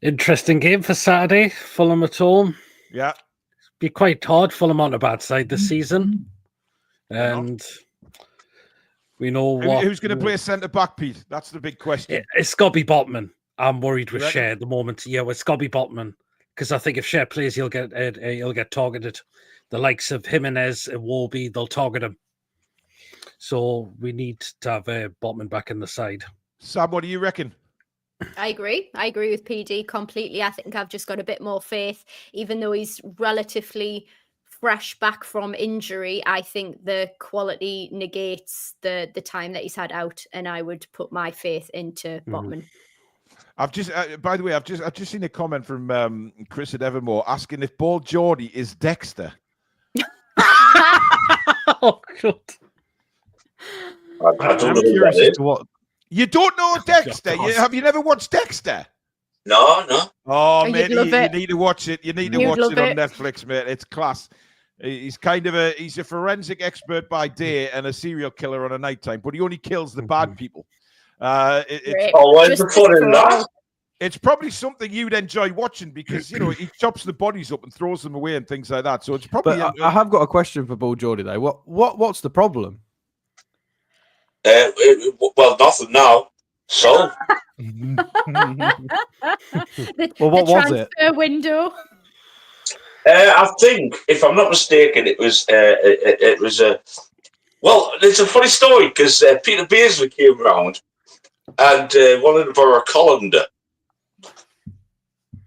Interesting game for Saturday. Fulham at home. Yeah. Be quite hard. Fulham on the bad side this season. And we know what... Who's going to play centre back, Pete? That's the big question. It's got to be Botman. I'm worried with You reckon? Shea at the moment. Yeah, it's got to be Botman. Because I think if Shea plays, he'll get targeted. The likes of Jimenez and Wolby, they'll target him. So we need to have Botman back in the side. Sam, what do you reckon? I agree with PD completely. I think I've just got a bit more faith, even though he's relatively fresh back from injury. I think the quality negates the time that he's had out, and I would put my faith into Botman. I've just, by the way, I've just seen a comment from Chris at Evermore asking if Bald Geordie is Dexter. Oh God! I'm curious as to what. You don't know Dexter? Have you never watched Dexter? No. Oh, You'd mate, love you it. need to watch it. You need to You'd watch love it on it. Netflix, mate. It's class. He's kind of he's a forensic expert by day and a serial killer on a nighttime, but he only kills the bad people. Great. Oh, why's Just the fun in that? It's probably something you'd enjoy watching because, you know, he chops the bodies up and throws them away and things like that. So it's probably... But I have got a question for Bald Geordie, though. What's the problem? Well, nothing now. So, Well, what was it? transfer window. I think, if I'm not mistaken, it was a. Well, it's a funny story because Peter Beardsley came round and wanted to borrow a colander.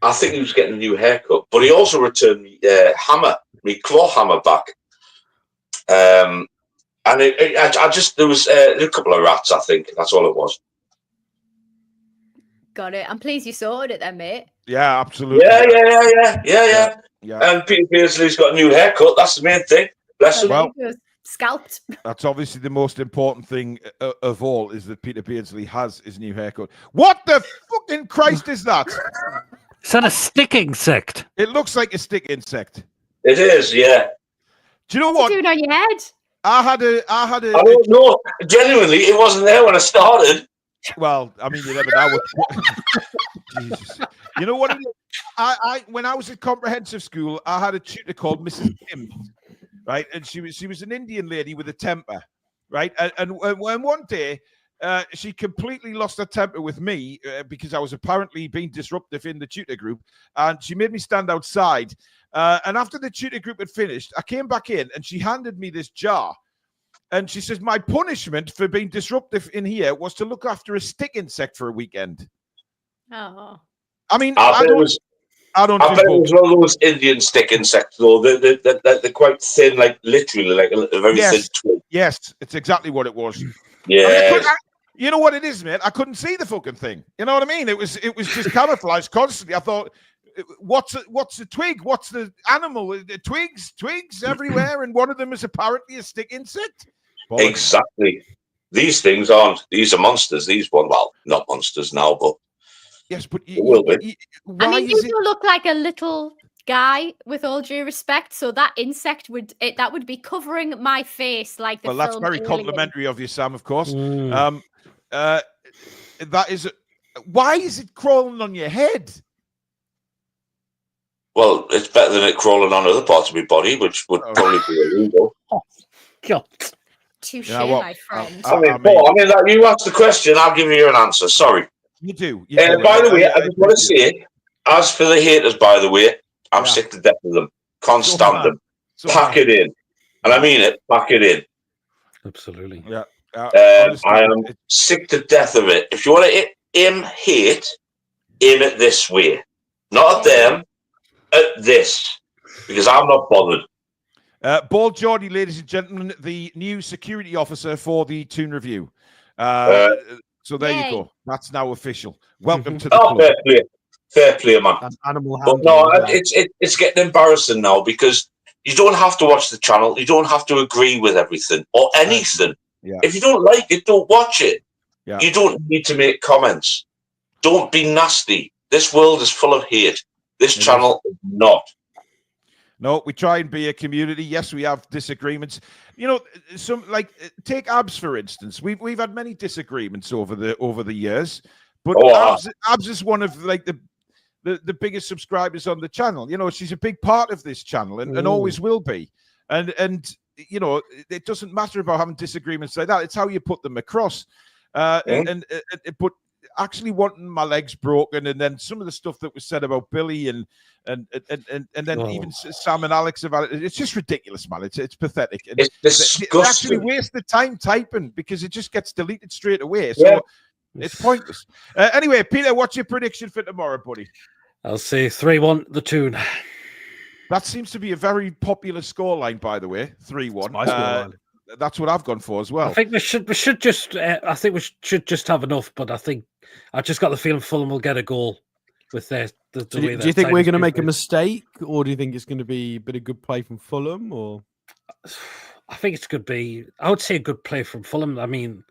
I think he was getting a new haircut, but he also returned me hammer, me claw hammer back. And I just there was a couple of rats. I think that's all it was. Got it. I'm pleased you sorted it then, mate. Yeah, absolutely. Yeah. And Peter Beardsley's got a new haircut. That's the main thing. Bless him. Well, scalped. That's obviously the most important thing of all, is that Peter Beardsley has his new haircut. What the fucking Christ is that? Is that a stick insect? It looks like a stick insect. It is, yeah. Do you know what? What's it doing on your head? I had a. I don't know. Genuinely, it wasn't there when I started. Well, I mean, you never know. Jesus. You know what it is? I when I was at comprehensive school, I had a tutor called Mrs. Kim, right? And she was an Indian lady with a temper, right? And one day, she completely lost her temper with me because I was apparently being disruptive in the tutor group, and she made me stand outside. And after the tutor group had finished, I came back in, and she handed me this jar. And she says, my punishment for being disruptive in here was to look after a stick insect for a weekend. Oh. I mean, I bet it was one of those Indian stick insects, though. They're quite thin, like literally, like a very thin twig. Yes, it's exactly what it was. Yeah. You know what it is, mate? I couldn't see the fucking thing. You know what I mean? It was just camouflaged constantly. I thought, what's a twig? What's the animal? The twigs everywhere, and one of them is apparently a stick insect. Exactly. These things aren't. These are monsters. These one, well, not monsters now, but yes, but it will be. You do look like a little guy, with all due respect. So that insect would be covering my face like the. Well, that's film very Alien. complimentary of you, Sam. Of course. That is. Why is it crawling on your head? Well, it's better than it crawling on other parts of my body, which would probably be illegal. God. Touche, my friend. I mean, like, you asked the question, I'll give you an answer. Sorry. You do. By the way, I just want to say, as for the haters, by the way, I'm sick to death of them. Can't stand them. Pack it in. And I mean it, pack it in. Absolutely. Yeah. I am sick to death of it. If you want to aim hate, aim it this way. Not at them, at this. Because I'm not bothered. Bald Geordie, ladies and gentlemen, the new security officer for the Toon Review. So there you go. That's now official. Welcome to the club. Fair play, man. That's animal handling. But no, it's getting embarrassing now, because you don't have to watch the channel. You don't have to agree with everything or anything. Yeah. If you don't like it, don't watch it. Yeah. You don't need to make comments. Don't be nasty. This world is full of hate. This channel is not. No, we try and be a community. Yes, we have disagreements. You know, take Abs for instance. We've had many disagreements over the years, but Abs is one of like the biggest subscribers on the channel. You know, she's a big part of this channel and always will be. And you know, it doesn't matter about having disagreements like that. It's how you put them across. But actually wanting my legs broken, and then some of the stuff that was said about Billy and then even Sam and Alex about it. It's just ridiculous, man. It's pathetic. And it's disgusting. They actually waste the time typing because it just gets deleted straight away. So it's pointless. Anyway, Peter, what's your prediction for tomorrow, buddy? I'll say 3-1 the Toon. That seems to be a very popular scoreline, by the way. 3-1. That's what I've gone for as well. I think we should just. I think we should just have enough. But I just got the feeling Fulham will get a goal with their. Do you think we're going to make a mistake, or do you think it's going to be a bit of good play from Fulham? Or I think it's going to be. I would say a good play from Fulham. I mean,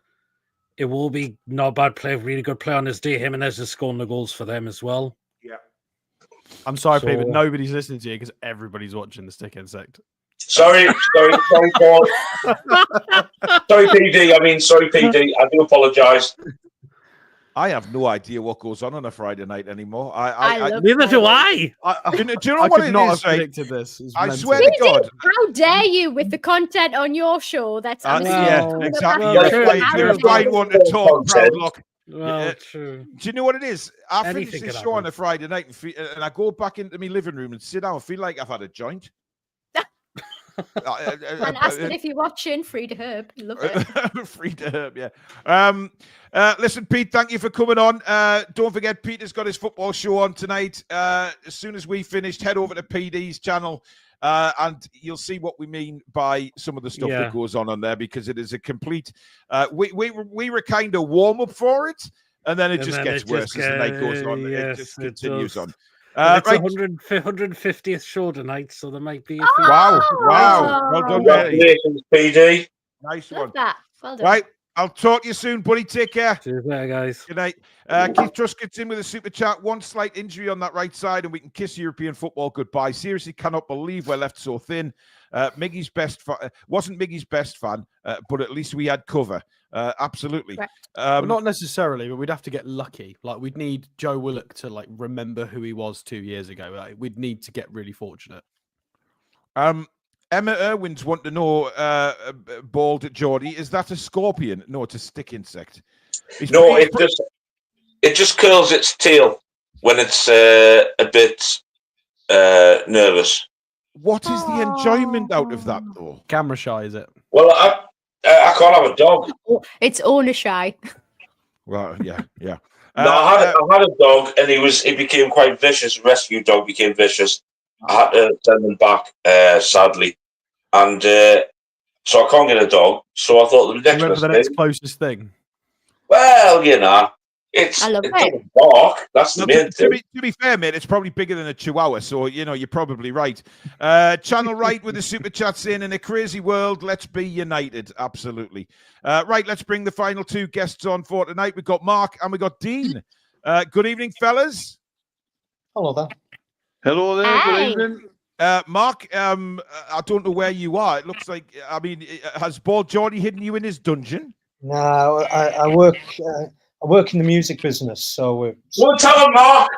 it will be not a bad play, really good play on his day. Jimenez is scoring the goals for them as well. Yeah. I'm sorry, Pete, but nobody's listening to you because everybody's watching the stick insect. Sorry, Paul. Sorry, PD. Sorry, PD. I do apologise. I have no idea what goes on a Friday night anymore. Neither do I. Do you know what it is? Predicted this. I swear to God. How dare you with the content on your show? That's exactly. You're a fine one to talk, proud luck. Well, true. Do you know what it is? I Anything finish this could show on happen. a Friday night and I go back into my living room and sit down and feel like I've had a joint. And ask it if you're watching Free to Herb. Love it. Free to Herb, yeah. Listen, Pete, thank you for coming on. Don't forget, Peter's got his football show on tonight. As soon as we finished, head over to PD's channel and you'll see what we mean by some of the stuff that goes on there, because it is a complete. We were kind of warm up for it, and then it just gets worse as the night goes on. Yes, it just continues on. It's right. 150th show tonight, so there might be a few. Wow. Well done, Congratulations, PD. Nice Love one. that. Well done. Right. I'll talk to you soon, buddy. Take care. Cheers, there, guys. Good night. Keith Truss gets in with a super chat. One slight injury on that right side, and we can kiss European football goodbye. Seriously, cannot believe we're left so thin. Miggy's best wasn't Miggy's best fan, but at least we had cover. Absolutely. Well, not necessarily, but we'd have to get lucky. Like, we'd need Joe Willock to like remember who he was 2 years ago. Like, we'd need to get really fortunate. Emma Irwin's want to know, Bald Geordie, is that a scorpion? No, it's a stick insect. No, it just curls its tail when it's a bit nervous. What is the enjoyment out of that, though? Camera shy, is it? Well, I can't have a dog. It's owner shy. Well, yeah. No, I had a dog, and he became quite vicious. Rescue dog became vicious. I had to send him back, sadly, and so I can't get a dog. So I thought the next closest thing. Well, you know, it's dark. That's the main thing. To be fair, mate, it's probably bigger than a chihuahua, so you're probably right. Channel Right with the super chat saying, in a crazy world, let's be united. Absolutely. Right, let's bring the final two guests on for tonight. We've got Mark and we've got Dean. Good evening, fellas. Hello there. Hello there. Good evening. Mark, I don't know where you are. It looks like, has Bald Geordie hidden you in his dungeon? No, I work. I work in the music business, so. Don't tell him, Mark.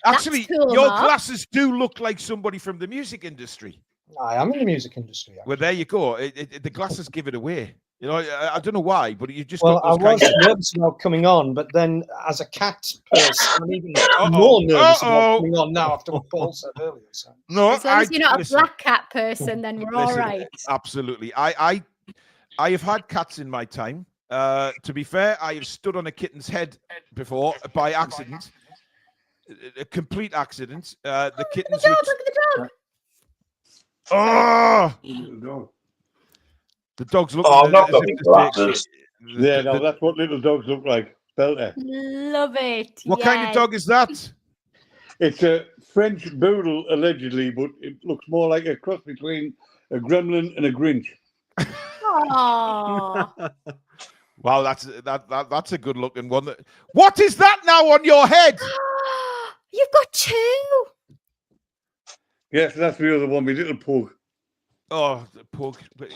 Actually, cool, your Mark. glasses do look like somebody from the music industry. I am in the music industry. Well, there you go. The glasses give it away. You know, I don't know why, but you just. Well, I got those was nervous about coming on, but then as a cat person, I'm even more nervous about coming on now after what Paul said earlier. So. No, as long as you're not a black cat person, then we're all right. Absolutely. I have had cats in my time. To be fair, I have stood on a kitten's head before by accident. A complete accident. The kittens. Look at the dog. Oh! The dog's looking. Oh, not got glasses. Yeah, no, that's what little dogs look like. Belter. Love it. What kind of dog is that? It's a French Poodle, allegedly, but it looks more like a cross between a gremlin and a Grinch. Aww. Wow, that's a good looking one. What is that now on your head? You've got two. Yes, that's the other one, my little pug. Oh, the pug, but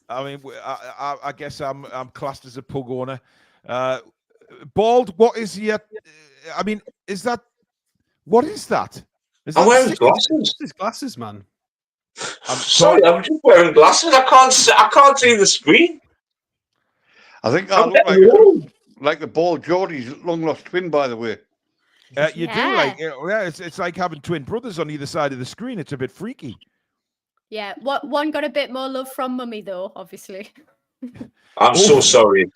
I mean, I guess I'm classed as a pug owner. Bald, what is your? I mean, is that? What is that? I'm wearing glasses. His glasses, man. I'm sorry, I'm just wearing glasses. I can't see the screen. I think I look like the Bald Geordie's long lost twin, by the way. You do like, it's like having twin brothers on either side of the screen. It's a bit freaky. Yeah, one got a bit more love from Mummy though, obviously. I'm so sorry.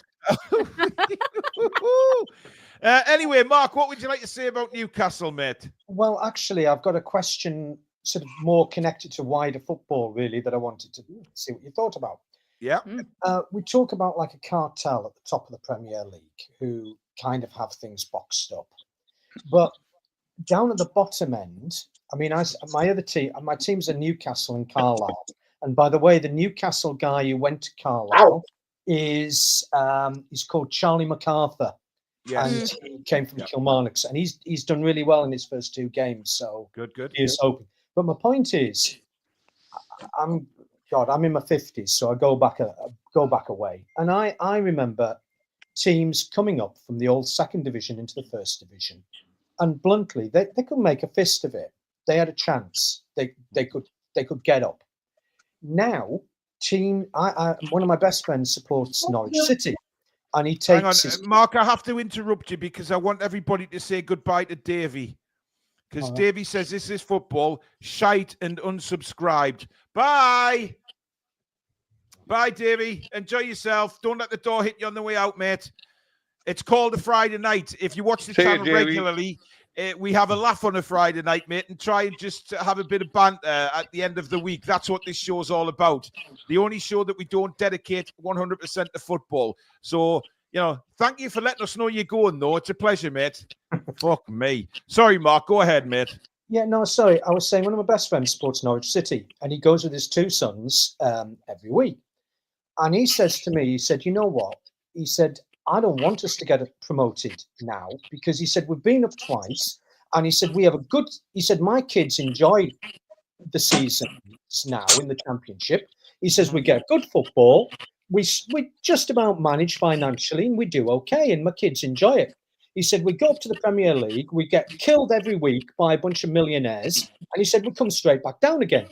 Anyway, Mark, what would you like to say about Newcastle, mate? Well, actually, I've got a question sort of more connected to wider football, really, that I wanted to see what you thought about. Yeah. We talk about like a cartel at the top of the Premier League who kind of have things boxed up. But down at the bottom end, I mean, my team's are Newcastle and Carlisle. And by the way, the Newcastle guy who went to Carlisle is he's called Charlie MacArthur. Yes. And he came from Kilmarnock, and he's done really well in his first two games. So good. He is open. But my point is, I'm in my 50s, so I go back a way, and I remember teams coming up from the old second division into the first division, and bluntly, they could make a fist of it. They had a chance. They could get up. Now team. One of my best friends supports Norwich City, and he Hang on, takes. Mark. I have to interrupt you because I want everybody to say goodbye to Davey. Because Davey says this is football, shite and unsubscribed. Bye. Bye, Davey. Enjoy yourself. Don't let the door hit you on the way out, mate. It's called a Friday night. If you watch the channel regularly, we have a laugh on a Friday night, mate, and try and just have a bit of banter at the end of the week. That's what this show's all about. The only show that we don't dedicate 100% to football. So, thank you for letting us know you're going, though. It's a pleasure, mate. Fuck me. Sorry, Mark. Go ahead, mate. Yeah, no, sorry. I was saying one of my best friends supports Norwich City, and he goes with his two sons every week. And he says to me, he said, you know what? He said, I don't want us to get promoted now because he said, we've been up twice. And he said, he said, my kids enjoy the seasons now in the championship. He says, we get good football. We just about manage financially and we do okay. And my kids enjoy it. He said, we go up to the Premier League. We get killed every week by a bunch of millionaires. And he said, we come straight back down again.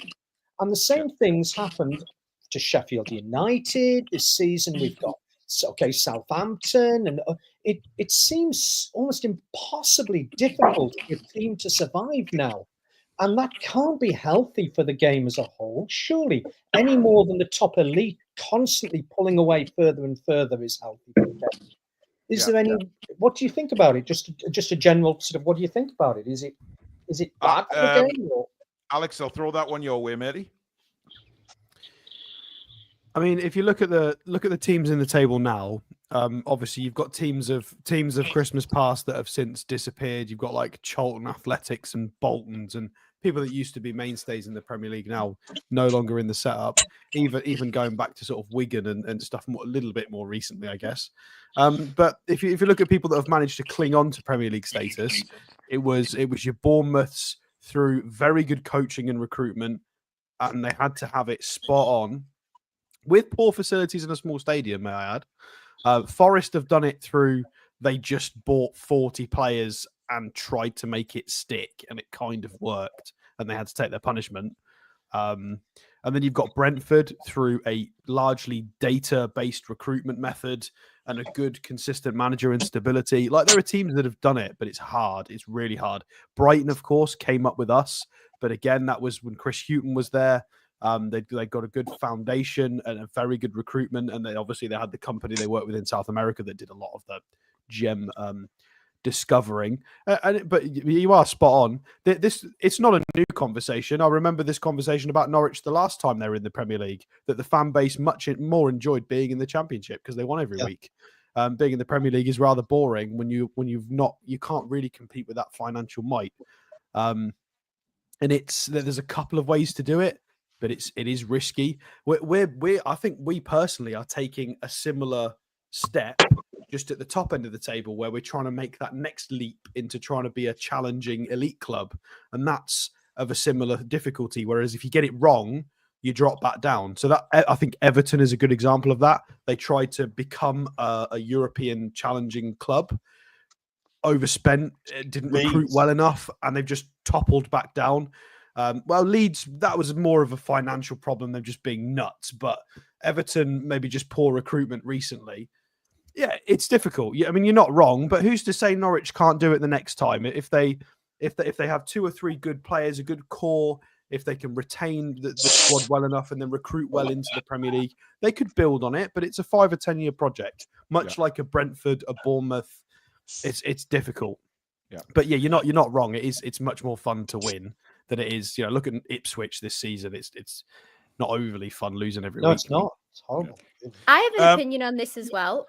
And the same things happened to Sheffield United this season. We've got Southampton, and it seems almost impossibly difficult for a team to survive now, and that can't be healthy for the game as a whole. Surely, any more than the top elite constantly pulling away further and further is healthy for the game. Is there any? What do you think about it? Just a general sort of. What do you think about it? Is it bad for the game? Or? Alex, I'll throw that one your way, matey. I mean, if you look at the teams in the table now, obviously you've got teams of Christmas past that have since disappeared. You've got like Charlton Athletics and Boltons and people that used to be mainstays in the Premier League now no longer in the setup. Even going back to sort of Wigan and stuff a little bit more recently, I guess. But if you look at people that have managed to cling on to Premier League status, it was your Bournemouths through very good coaching and recruitment, and they had to have it spot on. With poor facilities in a small stadium, may I add. Forest have done it through, they just bought 40 players and tried to make it stick, and it kind of worked, and they had to take their punishment. And then you've got Brentford through a largely data-based recruitment method and a good, consistent manager and stability. Like, there are teams that have done it, but it's hard. It's really hard. Brighton, of course, came up with us, but again, that was when Chris Hughton was there. They got a good foundation and a very good recruitment, and they had the company they worked with in South America that did a lot of the gem discovering. But you are spot on. It's not a new conversation. I remember this conversation about Norwich the last time they were in the Premier League, that the fan base much more enjoyed being in the Championship because they won every week. Being in the Premier League is rather boring when you can't really compete with that financial might. And there's a couple of ways to do it, but it is risky. I think we personally are taking a similar step just at the top end of the table, where we're trying to make that next leap into trying to be a challenging elite club, and that's of a similar difficulty. Whereas if you get it wrong, you drop back down. So that, I think Everton is a good example of that. They tried to become a European challenging club, overspent, didn't recruit well enough, and they've just toppled back down. Leeds, that was more of a financial problem than just being nuts. But Everton, maybe just poor recruitment recently. Yeah, it's difficult. I mean, you're not wrong, but who's to say Norwich can't do it the next time? If they have 2 or 3 good players, a good core, if they can retain the squad well enough and then recruit well into the Premier League, they could build on it. But it's a 5 or 10 year project, much like a Brentford, a Bournemouth. It's difficult. Yeah. But yeah, you're not wrong. It's much more fun to win than it is. Look at Ipswich this season. It's not overly fun losing every week. No, it's not. It's horrible. I have an opinion on this as well.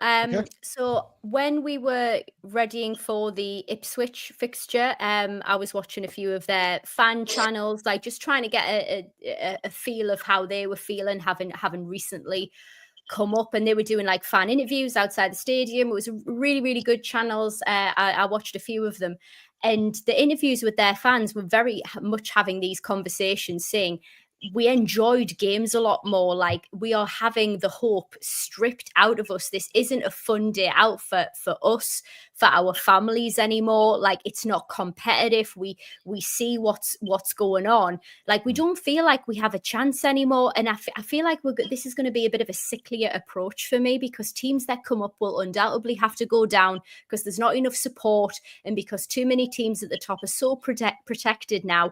So when we were readying for the Ipswich fixture, I was watching a few of their fan channels, like just trying to get a feel of how they were feeling, having recently come up, and they were doing like fan interviews outside the stadium. It was really, really good channels. I watched a few of them, and the interviews with their fans were very much having these conversations, saying we enjoyed games a lot more. Like, we are having the hope stripped out of us. This isn't a fun day out for us, for our families anymore. Like, it's not competitive. We see what's going on. Like, we don't feel like we have a chance anymore. And I feel like this is going to be a bit of a sicklier approach for me, because teams that come up will undoubtedly have to go down because there's not enough support, and because too many teams at the top are so protected now.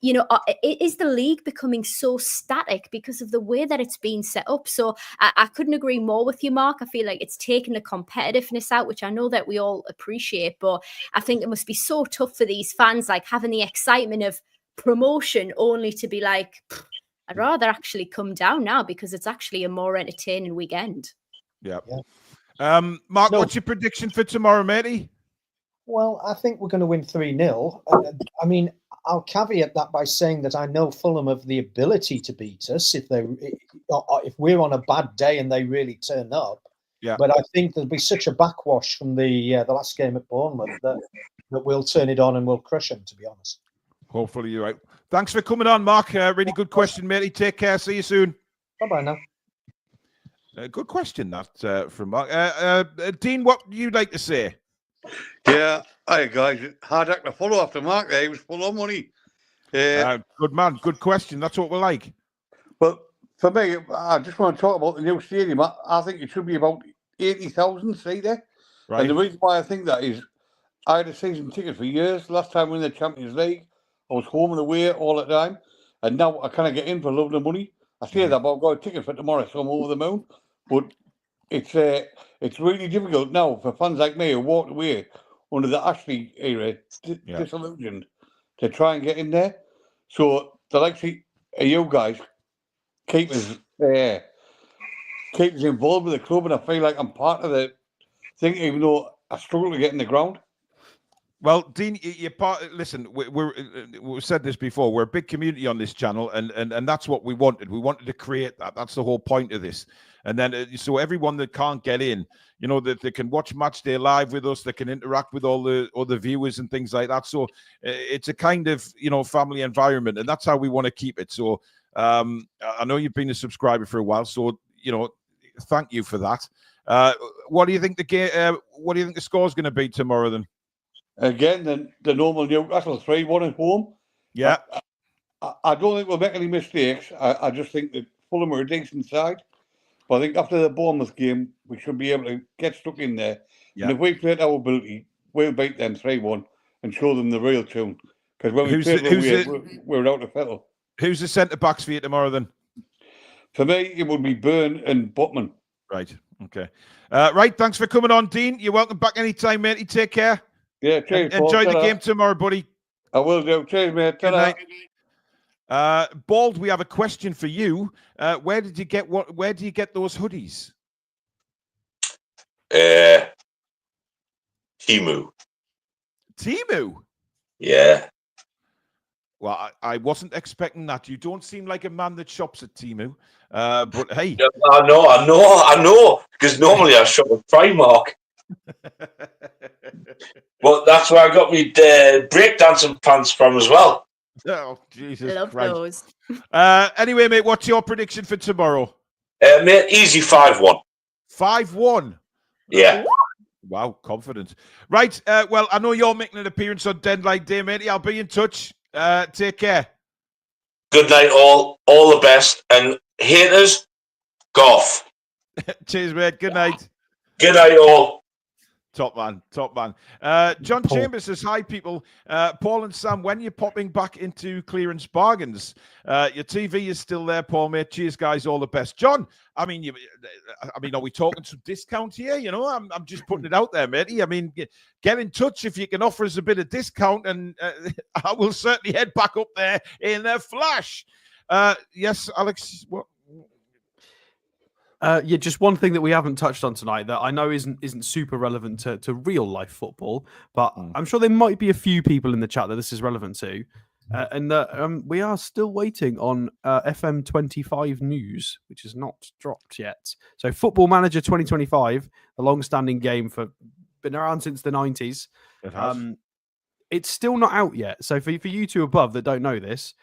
You know, is the league becoming so static because of the way that it's been set up? So I couldn't agree more with you, Mark. I feel like it's taken the competitiveness out, which I know that we all appreciate, but I think it must be so tough for these fans, like having the excitement of promotion only to be like, I'd rather actually come down now because it's actually a more entertaining weekend. Yeah. Mark, what's your prediction for tomorrow, matey? Well, I think we're going to win 3-0. I mean, I'll caveat that by saying that I know Fulham have the ability to beat us if we're on a bad day and they really turn up. Yeah. But I think there'll be such a backwash from the last game at Bournemouth that we'll turn it on and we'll crush them, to be honest. Hopefully you're right. Thanks for coming on, Mark. Really good question, matey. Take care. See you soon. Bye-bye now. Good question, that from Mark. Dean, what would you like to say? Yeah, hi guys. Hard act to follow after Mark there. He was full on money. Good man. Good question. That's what we like. But for me, I just want to talk about the new stadium. I think it should be about 80,000 seat there. Right. And the reason why I think that is, I had a season ticket for years. Last time we were in the Champions League, I was home and away all the time. And now I kind of get in for lovely money. I say that, but I've got a ticket for tomorrow, so I'm over the moon. But it's really difficult now for fans like me who walked away under the Ashley era, disillusioned, to try and get in there. So the likes of you guys keep us involved with the club, and I feel like I'm part of the thing, even though I struggle to get in the ground. Well, Dean, you're part. Listen, we've said this before. We're a big community on this channel, and that's what we wanted. We wanted to create that. That's the whole point of this. And then, so everyone that can't get in, you know, that they can watch match day live with us, they can interact with all the other viewers and things like that. So it's a kind of, you know, family environment, and that's how we want to keep it. So I know you've been a subscriber for a while, so you know, thank you for that. What do you think the game? What do you think the score is going to be tomorrow then? Again, the normal Newcastle 3-1 at home. Yeah. I don't think we'll make any mistakes. I just think that Fulham are a decent side. But I think after the Bournemouth game, we should be able to get stuck in there. Yeah. And if we play at our ability, we'll beat them 3-1 and show them the real tune. Because when we play, we're out of fettle. Who's the centre-backs for you tomorrow then? For me, it would be Byrne and Botman. Right. Okay. Right. Thanks for coming on, Dean. You're welcome back anytime, matey. Take care. Yeah, cheers. Enjoy the game tomorrow, buddy. I will do. Cheers, mate. Good night. Bald, we have a question for you. Where do you get those hoodies? Temu. Temu? Yeah. Well, I wasn't expecting that. You don't seem like a man that shops at Temu. But hey. I know. Because normally I shop at Primark. Well, that's where I got me breakdancing pants from as well. Oh, Jesus Love Christ. those. Anyway, mate, what's your prediction for tomorrow? Mate, easy 5-1. 5-1? Yeah. Wow, confident. Right, well, I know you're making an appearance on Deadline Day, matey. I'll be in touch. Take care. Good night, all. All the best. And haters, golf. Cheers, mate. Good night. Good night, all. Top man. John Chambers says, hi, people. Paul and Sam, when you're popping back into clearance bargains? Your TV is still there, Paul, mate. Cheers, guys. All the best. John, I mean, are we talking some discount here? You know, I'm just putting it out there, matey. I mean, get in touch if you can offer us a bit of discount, and I will certainly head back up there in a flash. Yes, Alex, what? Yeah, just one thing that we haven't touched on tonight that I know isn't super relevant to real life football, but I'm sure there might be a few people in the chat that this is relevant to, and we are still waiting on FM25 news, which is not dropped yet. So, Football Manager 2025, a long-standing game been around since the 90s. It has. It's still not out yet. So, for you two above that don't know this,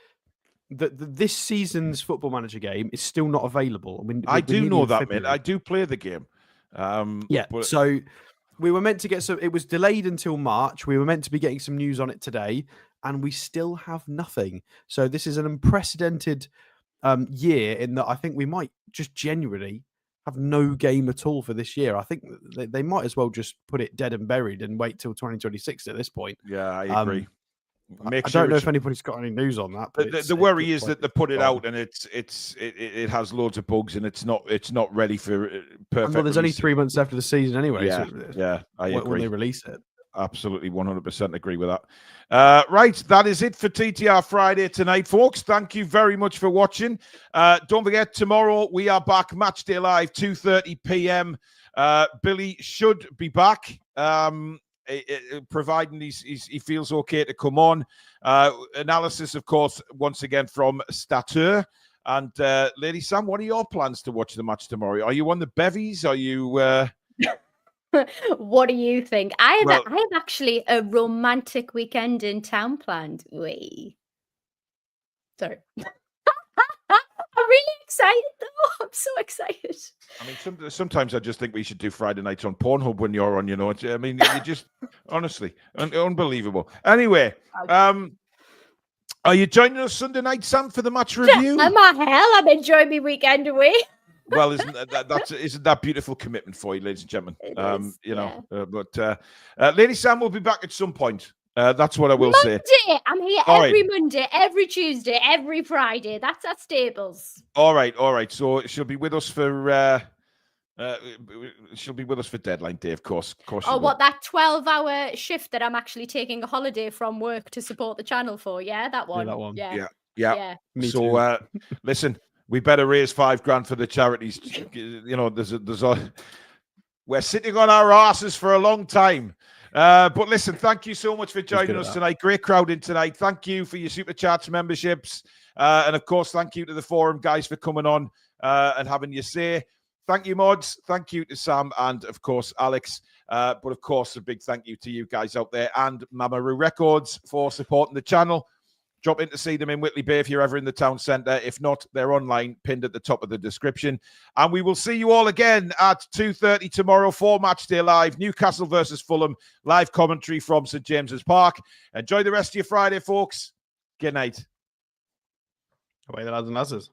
this season's Football Manager game is still not available. I mean, I do know that, February. mate. I do play the game. So we were meant to get some. It was delayed until March. We were meant to be getting some news on it today, and we still have nothing. So this is an unprecedented year in that I think we might just genuinely have no game at all for this year. I think they might as well just put it dead and buried and wait till 2026 at this point. Yeah, I agree. I don't know if anybody's got any news on that. But the worry is that they put it out and it has loads of bugs and it's not ready for perfect. Well, there's only 3 months after the season anyway. Yeah, so I agree. When they release it. Absolutely, 100% agree with that. Right, that is it for TTR Friday tonight, folks. Thank you very much for watching. Don't forget, tomorrow we are back, Match Day Live, 2:30 p.m. Billy should be back, providing he feels okay to come on. Analysis, of course, once again from Stature. And Lady Sam, what are your plans to watch the match tomorrow? Are you on the bevies? Are you... What do you think? I have actually a romantic weekend in town planned. Sorry. I'm really excited though. I'm so excited. I mean, sometimes I just think we should do Friday nights on Pornhub when you're on, I mean, you just, honestly, unbelievable. Anyway, are you joining us Sunday night, Sam, for the match review? Am I hell? I'm enjoying my weekend away. Well, isn't that beautiful commitment for you, ladies and gentlemen? But Lady Sam will be back at some point. That's what I will say. I'm here every Monday, every Tuesday, every Friday. That's at Stables. All right. So she'll be with us for deadline day, of course. That 12-hour shift that I'm actually taking a holiday from work to support the channel for? Yeah, that one. Yeah, that one. Yeah. Me so too. Listen. We better raise $5,000 for the charities. We're sitting on our asses for a long time. But listen, thank you so much for joining us tonight. Great crowd in tonight. Thank you for your super chats, memberships. And of course, thank you to the forum guys for coming on and having your say. Thank you, mods. Thank you to Sam and, of course, Alex. But of course, a big thank you to you guys out there and Mamaroo Records for supporting the channel. Drop in to see them in Whitley Bay if you're ever in the town centre. If not, they're online, pinned at the top of the description. And we will see you all again at 2:30 tomorrow for Match Day Live. Newcastle versus Fulham. Live commentary from St James's Park. Enjoy the rest of your Friday, folks. Good night. Away the lads and lasses.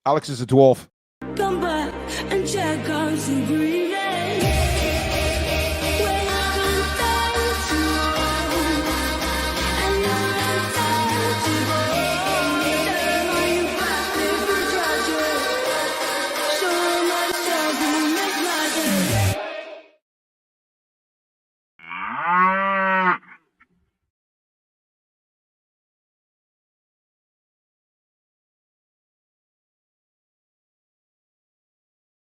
Alex is a dwarf. Come back and check out some green. Ah!